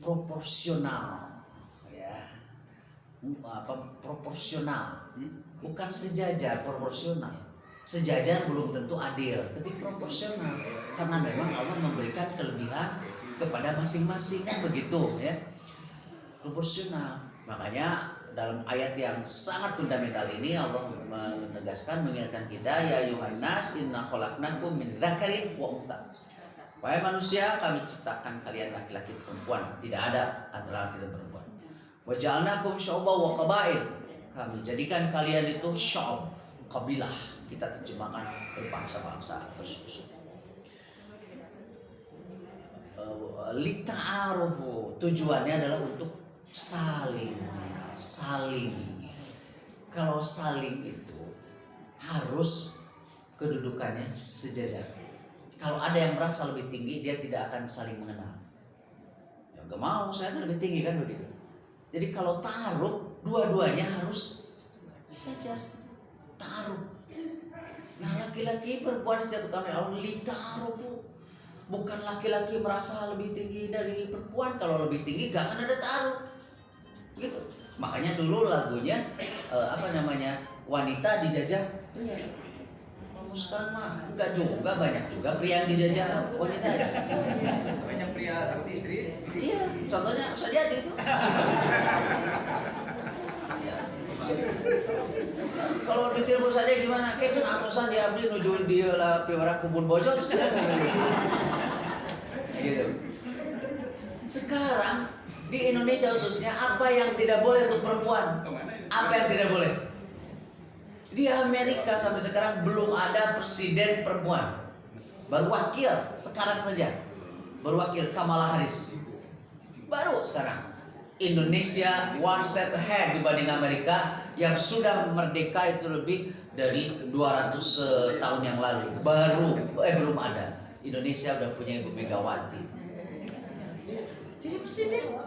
proporsional ya. Proporsional. Bukan sejajar, proporsional. Sejajar belum tentu adil, tapi proporsional. Karena memang Allah memberikan kelebihan kepada masing-masing kan begitu ya. Proporsional. Makanya dalam ayat yang sangat fundamental ini Allah menegaskan, mengingatkan kita, ya Yuhannas inna khalaqnakum min dzakarin wa untha. Wahai manusia, kami ciptakan kalian laki-laki dan perempuan, tidak ada antara laki dan perempuan. Wa ja'alnakum syu'uban wa qabail. Kami jadikan kalian itu syu'ub, kabilah. Kita terjemahkan berbangsa-bangsa, bersuku. Lita'arufu, tujuannya adalah untuk saling. Kalau saling itu harus kedudukannya sejajar. Kalau ada yang merasa lebih tinggi, dia tidak akan saling mengenal. Ya gak mau, saya kan lebih tinggi kan begitu. Jadi kalau ta'aruf, dua-duanya harus sejajar. Ta'aruf. Nah laki-laki perempuan disatukan oleh Allah lita'arufu. Bukan laki-laki merasa lebih tinggi dari perempuan. Kalau lebih tinggi gak akan ada ta'aruf. Gitu. Makanya dulu lagunya wanita dijajah pria. Kalau sekarang mah enggak juga, banyak juga pria yang dijajah wanita. Banyak pria takut istri. Iya, contohnya bisa jadi itu. Kalau di Tilbur saja gimana? Kayak atosan diabdi nujuin dia lah piwara kubun bojo terus gitu. Sekarang di Indonesia khususnya apa yang tidak boleh untuk perempuan? Apa yang tidak boleh? Di Amerika sampai sekarang belum ada presiden perempuan. Baru wakil sekarang saja. Baru wakil Kamala Harris. Baru sekarang. Indonesia one step ahead dibanding Amerika yang sudah merdeka itu lebih dari 200 tahun yang lalu. Belum ada. Indonesia udah punya Ibu Megawati. Jadi presiden.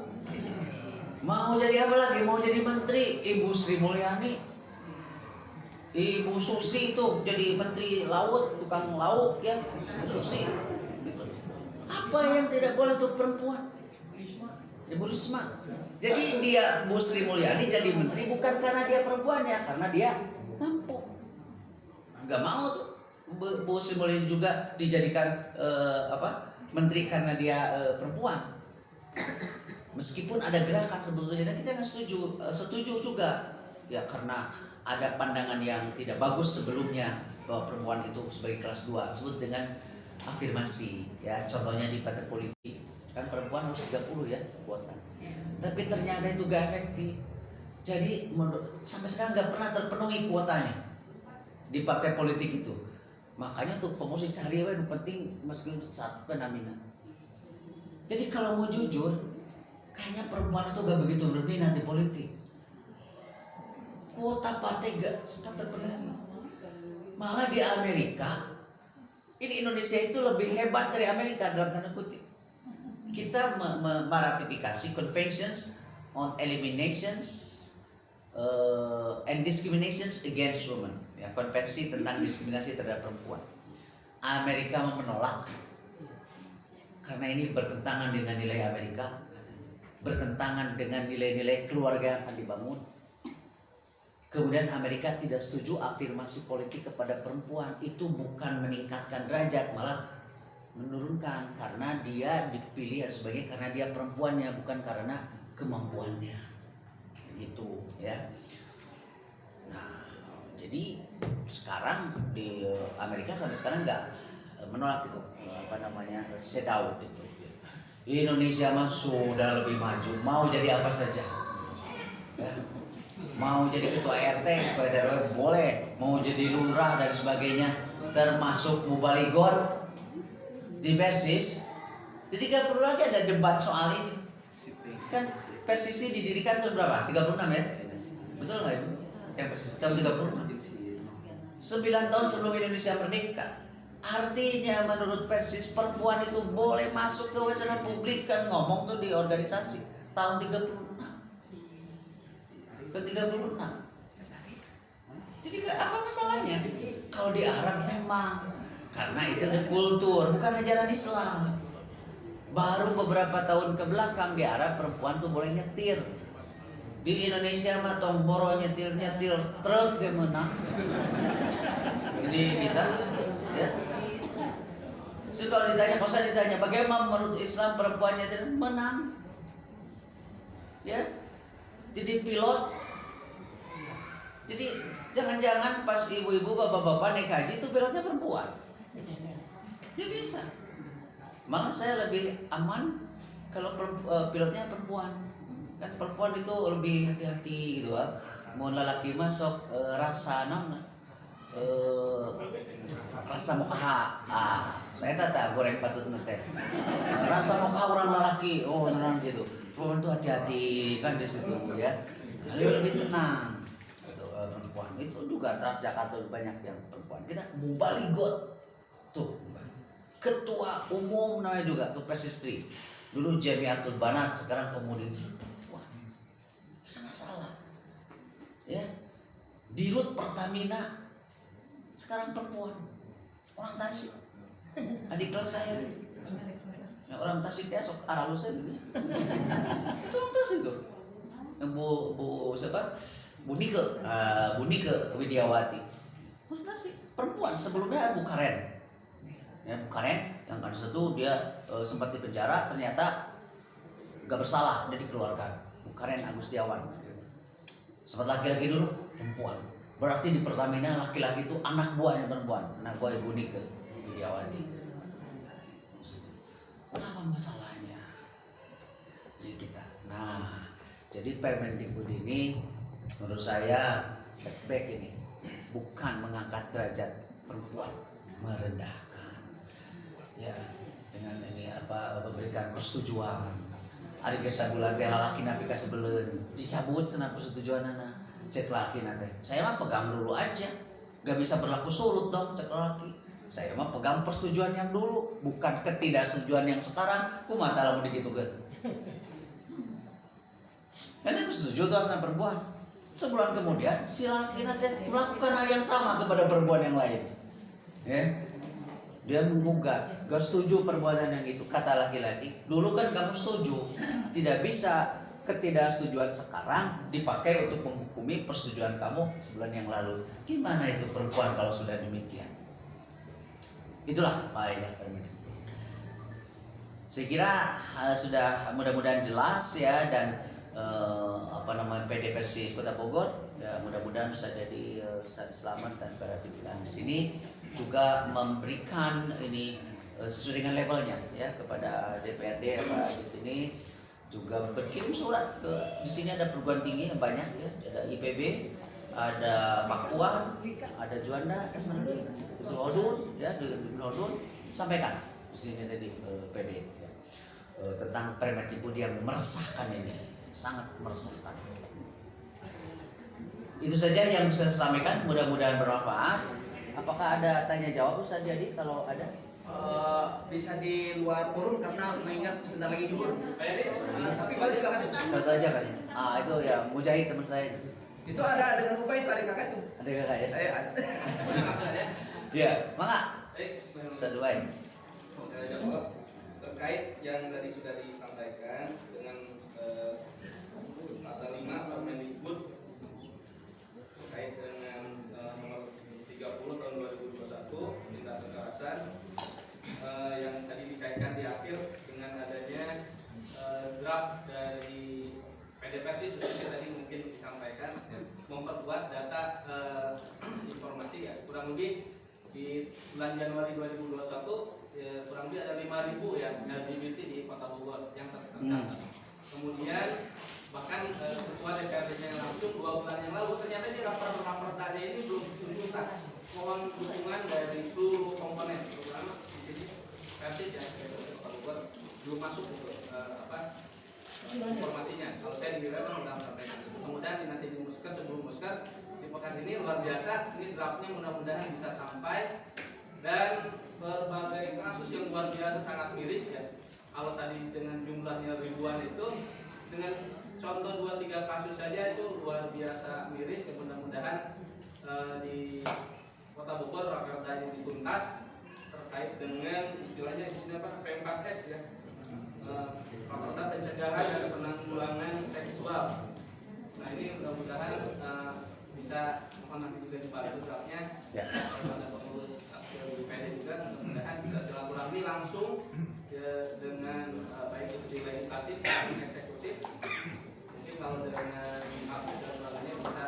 Mau jadi apa lagi? Mau jadi menteri? Ibu Sri Mulyani, Ibu Susi itu jadi menteri laut, tukang lauk ya, Ibu Susi. Apa yang tidak boleh untuk perempuan? Ibu Risma. Jadi dia Bu Sri Mulyani jadi menteri bukan karena dia perempuan ya, karena dia mampu. Gak mau tuh Bu Sri Mulyani juga dijadikan menteri karena dia perempuan. Meskipun ada gerakan sebetulnya dan kita nggak setuju juga ya karena ada pandangan yang tidak bagus sebelumnya bahwa perempuan itu sebagai kelas 2, sebut dengan afirmasi ya. Contohnya di partai politik kan perempuan harus 30 ya kuota, tapi ternyata itu gak efektif. Jadi sampai sekarang gak pernah terpenuhi kuotanya di partai politik itu. Makanya untuk promosi cari yang penting meskipun satu penamina. Jadi kalau mau jujur, kayaknya perempuan itu gak begitu berminat di politik. Kuota partai gak terpenuhi. Malah di Amerika, ini Indonesia itu lebih hebat dari Amerika dalam tanda kutip. Kita meratifikasi Conventions on Eliminations and Discriminations Against Women, ya, konvensi tentang diskriminasi terhadap perempuan. Amerika menolak karena ini bertentangan dengan nilai Amerika, bertentangan dengan nilai-nilai keluarga yang akan dibangun. Kemudian Amerika tidak setuju afirmasi politik kepada perempuan. Itu bukan meningkatkan derajat, malah menurunkan, karena dia dipilih sebagai karena dia perempuannya, bukan karena kemampuannya. Gitu ya. Nah, jadi sekarang di Amerika sampai sekarang nggak menolak itu CEDAW itu. Indonesia mah sudah lebih maju, mau jadi apa saja. Ya. Mau jadi ketua RT, ketua RW boleh, mau jadi lurah dan sebagainya, termasuk mubaligor di Persis. Jadi gak perlu lagi ada debat soal ini. Kan Persis ini didirikan tahun berapa? 36 ya? Betul nggak itu? Yang Persis tahun 36. 9 tahun sebelum Indonesia merdeka. Artinya menurut Persis perempuan itu boleh masuk ke wacana publik, kan ngomong tuh di organisasi tahun 36. Ke 36. Jadi apa masalahnya? Kalau di Arab memang karena itu ada kultur, bukan ajaran Islam. Baru beberapa tahun ke belakang di Arab perempuan tuh boleh nyetir. Di Indonesia mah tomboro nyetir truk yang menang. Jadi kita ya. So, kalau ditanya bagaimana menurut Islam perempuan nyetir, menang. Ya. Jadi pilot. Jadi jangan-jangan pas ibu-ibu bapak-bapak naik haji itu pilotnya perempuan. Ya bisa. Malah saya lebih aman kalau pilotnya perempuan. Kan perempuan itu lebih hati-hati gitu kan. Mau lelaki masuk rasa rasa muka. Saya tata goreng patut nete. Rasa muka orang lelaki, oh beneran gitu. Perempuan itu hati-hati kan di situ ya. Lebih tenang. Perempuan itu juga Transjakarta banyak yang perempuan. Kita mubaligot tuh ketua umum namanya juga tuh Persistri. Dulu Jamiatul Banat, sekarang Pemuda perempuan. Tidak masalah. Ya. Dirut Pertamina sekarang perempuan. Orang Tasik. Adik kelas saya. Ya, orang Tasik ya sok aralusnya gitu. Itu orang Tasik tuh. Yang Bu siapa? Bu Nike Widiawati. Masih perempuan, sebelumnya Bu Karen. Ya, Bu Karen yang kan satu dia sempat di penjara, ternyata gak bersalah, dia dikeluarkan. Bu Karen Agustiawan. Sempat laki-laki dulu perempuan. Berarti di Pertamina laki-laki itu anak buahnya perempuan, anak buah Bu Nike Widiawati. Apa masalahnya? Jadi kita. Nah, jadi Permendikbud ini menurut saya setback ini, bukan mengangkat derajat perempuan, merendahkan. Ya, dengan ini memberikan persetujuan. Ari geus bulan teh lalaki napi ka sebeleun, dicabut cenah persetujuan anak. Cek laki nanti. Saya mah pegang dulu aja. Gak bisa berlaku surut dong cek laki. Saya mah pegang persetujuan yang dulu, bukan ketidaksetujuan yang sekarang. Kumaha tah lamun digitukeun. Karena aku setuju tuh sama perempuan. Sebulan kemudian si laki nanti melakukan hal yang sama kepada perempuan yang lain. Ya. Dia menggugat, gak setuju perbuatan yang itu. Kata laki-laki, dulu kan kamu setuju. Tidak bisa ketidaksetujuan sekarang dipakai untuk menghukumi persetujuan kamu sebulan yang lalu. Gimana itu perempuan kalau sudah demikian? Itulah bahaya Permendikbud. Saya kira sudah mudah-mudahan jelas ya, dan PD Persis Kota Bogor Ya, mudah-mudahan bisa jadi selamat dan para pimpinan di sini juga memberikan ini sesuai dengan levelnya ya kepada DPRD apa di sini juga berkirim surat ke di sini ada perguruan tinggi yang banyak ya, ada IPB, ada Pakuan, ada Juanda, Hodun ya di Hodun sampaikan di sini ada di PD ya, tentang Permendikbud yang meresahkan ini, sangat meresahkan. Itu saja yang bisa saya sampaikan, mudah-mudahan bermanfaat. Apakah ada tanya jawab Ustaz Jadi kalau ada? Bisa di luar forum karena mengingat sebentar lagi juhur. Tapi boleh silakan. Satu aja kali. Itu ya Mujahid teman saya. Itu ada dengan Ubay itu ada kakak itu. Ada kakak ya? Ada. Iya, maka. Satu baik. Jawab terkait yang tadi sudah disampaikan dengan pasal 5 Permendikbud terkait dengan nomor 30 tahun 2021 tindak kekerasan yang tadi dikaitkan di akhir dengan adanya draft dari PD Persi sudah tadi mungkin disampaikan memperkuat data informasi ya kurang lebih di bulan Januari 2021 kurang lebih ada 5.000 ya LGBT di Kota Bogor yang tercatat. Kemudian bahkan ketua DPRD-nya langsung 2 bulan yang lalu ternyata ini rapor tanya ini belum tuntas. Mohon dukungan dari seluruh komponen terutama di sini Persis ya Kota Bogor belum masuk untuk informasinya. Kalau saya di kan sudah menyampaikan. Kemudian nanti di Musker sebelum Musker si pekan ini luar biasa. Ini draftnya mudah-mudahan bisa sampai dan berbagai kasus yang luar biasa sangat miris ya. Kalau tadi dengan jumlahnya ribuan itu dengan contoh 2-3 kasus saja itu luar biasa miris ya, mudah-mudahan di Kota Bogor raperdanya dituntas terkait dengan istilahnya di sini apa P4S ya. Raperda pencegahan dan penanggulangan seksual. Nah ini mudah-mudahan bisa nanti juga dibantu draftnya kepada pengurus PD juga mudah-mudahan bisa silaturahmi langsung ya, dengan baik itu di legislatif maupun eksekutif. Mungkin kalau dengan hapus dan sebagainya bisa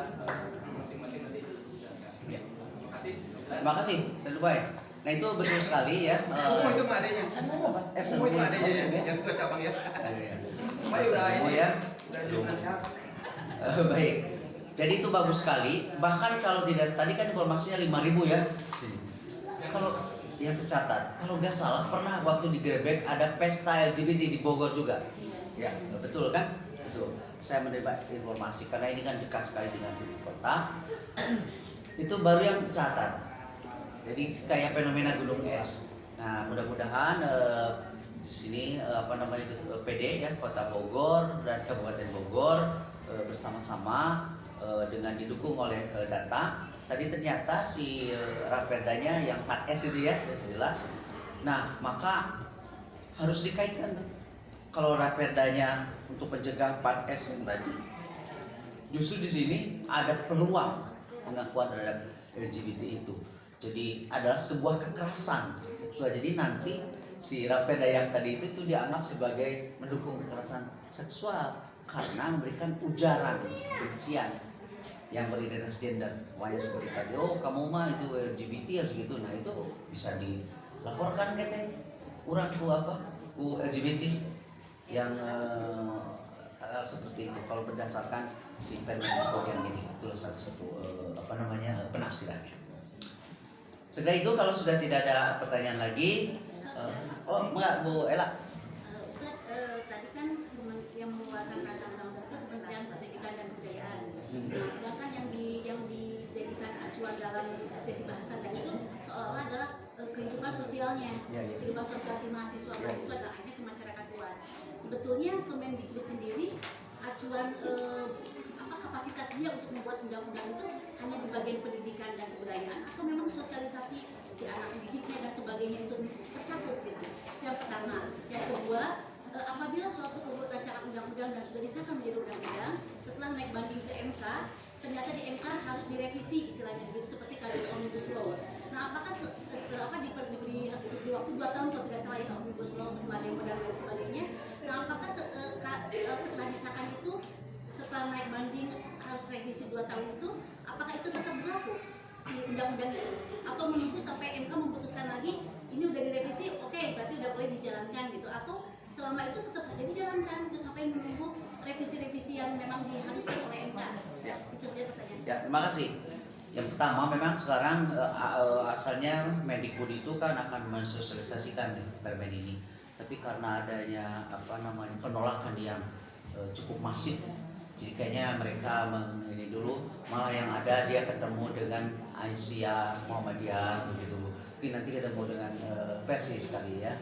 masing-masing nanti dijelaskan. Terima kasih. Terima kasih, Sedubai. Nah itu betul sekali ya. Itu mah adanya. Itu mah adanya ya. Yang itu cabang ya. Baik ya. Udah nasihat. Baik. Jadi itu bagus sekali. Bahkan kalau tidak tadi kan informasinya 5.000 ya. Kalau yang tercatat, kalau nggak salah pernah waktu digerebek ada pesta LGBT di Bogor juga. Ya, betul kan? Betul. Saya mendapat informasi karena ini kan dekat sekali dengan ibu kota. Itu baru yang tercatat. Jadi kayak fenomena gunung es. Nah, mudah-mudahan di sini PD ya Kota Bogor dan Kabupaten Bogor bersama-sama dengan didukung oleh data. Tadi ternyata si raperdanya yang 4S itu ya jelas. Nah, maka harus dikaitkan tuh. Kalau raperdanya untuk mencegah 4S yang tadi, justru di sini ada peluang pengakuan terhadap LGBT itu. Jadi adalah sebuah kekerasan seksual. Jadi nanti si raperda yang tadi itu dianggap sebagai mendukung kekerasan seksual karena memberikan ujaran kebencian yang beridentitas gender. Pokoknya seperti tadi, oh kamu mah itu LGBT harus gitu. Nah itu bisa dilaporkan katanya kurang ku LGBT yang seperti itu. Kalau berdasarkan si Permendikbud yang ini itulah satu penafsirannya. Setelah itu kalau sudah tidak ada pertanyaan lagi, enggak Bu Ella. Ustaz, tadi kan yang mengeluarkan rancangan undang-undang itu Kementerian Pendidikan dan Kebudayaan. Sedangkan yang dijadikan acuan dalam segi bahasan tadi itu seolah-olah adalah kehidupan sosialnya, kehidupan sosial si mahasiswa adalah hanya ke masyarakat luas. Sebetulnya Kemendikbud sendiri acuan kapasitas dia untuk membuat undang-undang itu hanya di bagian pendidikan dan kebudayaan atau memang sosialisasi si anak didiknya dan sebagainya itu tercakup gitu. Yang pertama, yang kedua, apabila suatu pembuat rancangan undang-undang dan sudah disahkan menjadi undang-undang, setelah naik banding ke MK, ternyata di MK harus direvisi istilahnya begitu seperti kasus Omnibus Law. Nah, apakah diberi waktu 2 tahun kalau tidak salah ya Omnibus Law setelah demo dan lain sebagainya. Nah, apakah setelah disahkan itu setelah naik banding harus revisi 2 tahun itu, apakah itu tetap berlaku si undang-undang itu, atau menunggu sampai MK memutuskan lagi ini udah direvisi, oke berarti udah boleh dijalankan gitu, atau selama itu tetap saja dijalankan gitu sampai menunggu revisi-revisi yang memang diharuskan oleh MK. Ya. Itu saja pertanyaan. Ya, terima kasih. Yang pertama memang sekarang asalnya Mendikbud itu kan akan mensosialisasikan permen ini. Tapi karena adanya penolakan yang cukup masif, jadi kayaknya mereka ini dulu, malah yang ada dia ketemu dengan Aisyah Muhammadiyah begitu. Mungkin nanti ketemu dengan versi sekali ya.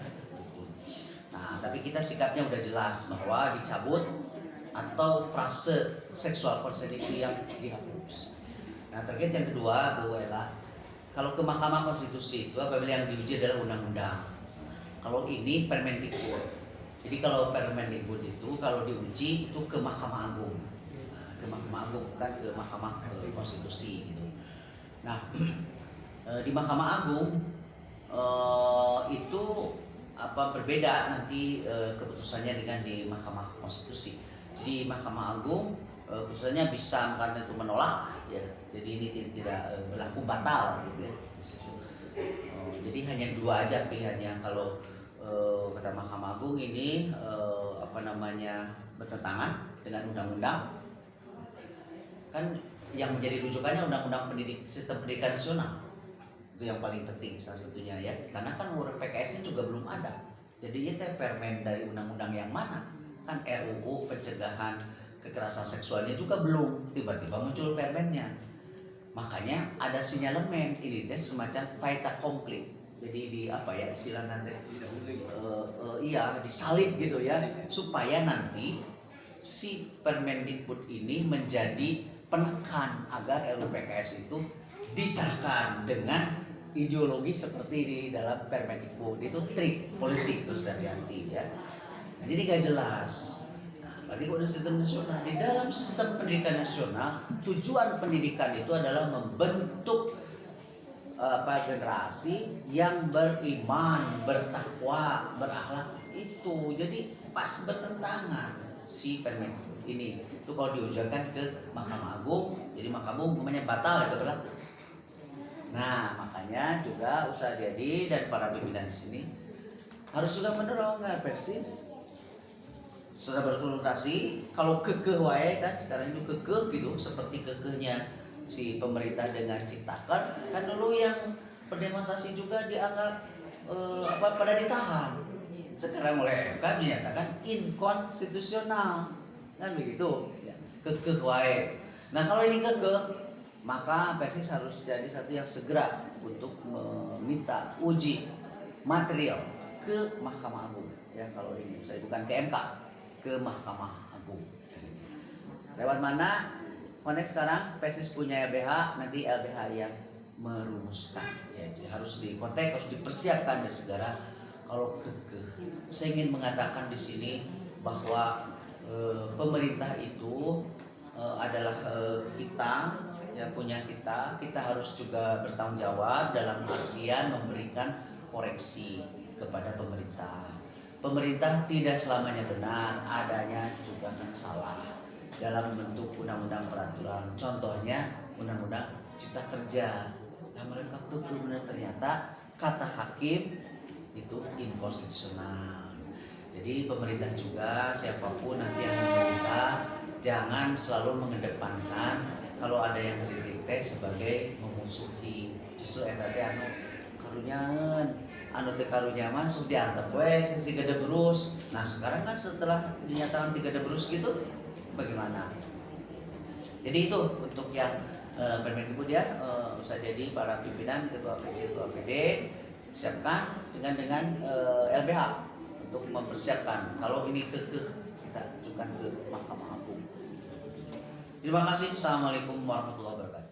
Nah, tapi kita sikapnya udah jelas bahwa dicabut atau frase seksual konsen itu yang dihapus. Nah, terkait yang kedua, Bu Ella, kalau ke Mahkamah Konstitusi itu apabila yang diuji adalah undang-undang. Kalau ini Permendikbud. Jadi kalau Permendikbud itu kalau diuji itu ke Mahkamah Agung. Nah, ke Mahkamah Agung bukan ke Mahkamah Konstitusi gitu. Nah, di Mahkamah Agung itu berbeda nanti keputusannya dengan di Mahkamah Konstitusi. Jadi Mahkamah Agung putusannya bisa karena itu menolak ya, jadi ini tidak berlaku batal gitu ya. Jadi hanya 2 aja pilihannya. Kalau kata Mahkamah Agung ini bertentangan dengan undang-undang, kan yang menjadi rujukannya undang-undang sistem pendidikan nasional, itu yang paling penting salah satunya ya, karena kan PKS-nya juga belum ada. Jadi itu permen dari undang-undang yang mana? Kan RUU pencegahan kekerasan seksualnya juga belum, tiba-tiba muncul permennya. Makanya ada sinyalemen ini teh semacam fait accompli. Jadi di istilah nanti disalib gitu ya, supaya nanti si Permendikbud ini menjadi penekan agar RUU PKS itu disahkan dengan ideologi seperti di dalam Permendikbud. Itu trik politik terus hati-hati ya. Nah, jadi gak jelas. Berarti kalau sistem nasional, di dalam sistem pendidikan nasional, tujuan pendidikan itu adalah membentuk generasi yang beriman, bertakwa, berakhlak itu. Jadi pas bertentangan si permen ini. Itu kalau diujikan ke Mahkamah Agung, jadi Mahkamah Agung namanya batal ya berlaku. Nah, makanya juga Ustaz Dedi dan para pimpinan di sini harus juga mendorong Persis. Sudah berkonsultasi, kalau kekeh wae kan sekarang itu kekeh gitu, seperti kekehnya si pemerintah dengan Ciptaker, kan dulu yang berdemonstrasi juga dianggap pada ditahan. Sekarang oleh MK menyatakan inkonstitusional, kan begitu? Ya, kekeh wae. Nah kalau ini kekeh, maka Persis harus jadi satu yang segera untuk meminta uji material ke Mahkamah Agung. Ya kalau ini saya bukan ke MK, ke Mahkamah Agung. Lewat mana? Konek sekarang Persis punya LBH, nanti LBH yang merumuskan. Ya, harus dikontek, harus dipersiapkan dan segera. Kalau saya ingin mengatakan di sini bahwa pemerintah itu adalah kita, ya punya kita harus juga bertanggung jawab dalam artian memberikan koreksi kepada pemerintah. Pemerintah tidak selamanya benar, adanya juga yang salah dalam bentuk undang-undang peraturan. Contohnya undang-undang Cipta Kerja. Nah, mereka benar ternyata kata hakim itu inkonstitusional. Jadi pemerintah juga siapapun nanti yang memerintah jangan selalu mengedepankan kalau ada yang mengkritik sebagai memusuhi. Justru tadi anu teh karunya masuk diantep we si gede berus. Nah sekarang kan setelah dinyatakan 3 berus gitu bagaimana? Jadi itu untuk yang Permendikbud ya, Ustaz Dedi, para pimpinan, ketua PC, ketua PD siapkan dengan LBH untuk mempersiapkan kalau ini kekeh kita ajukan ke Mahkamah Agung. Terima kasih. Assalamualaikum warahmatullahi wabarakatuh.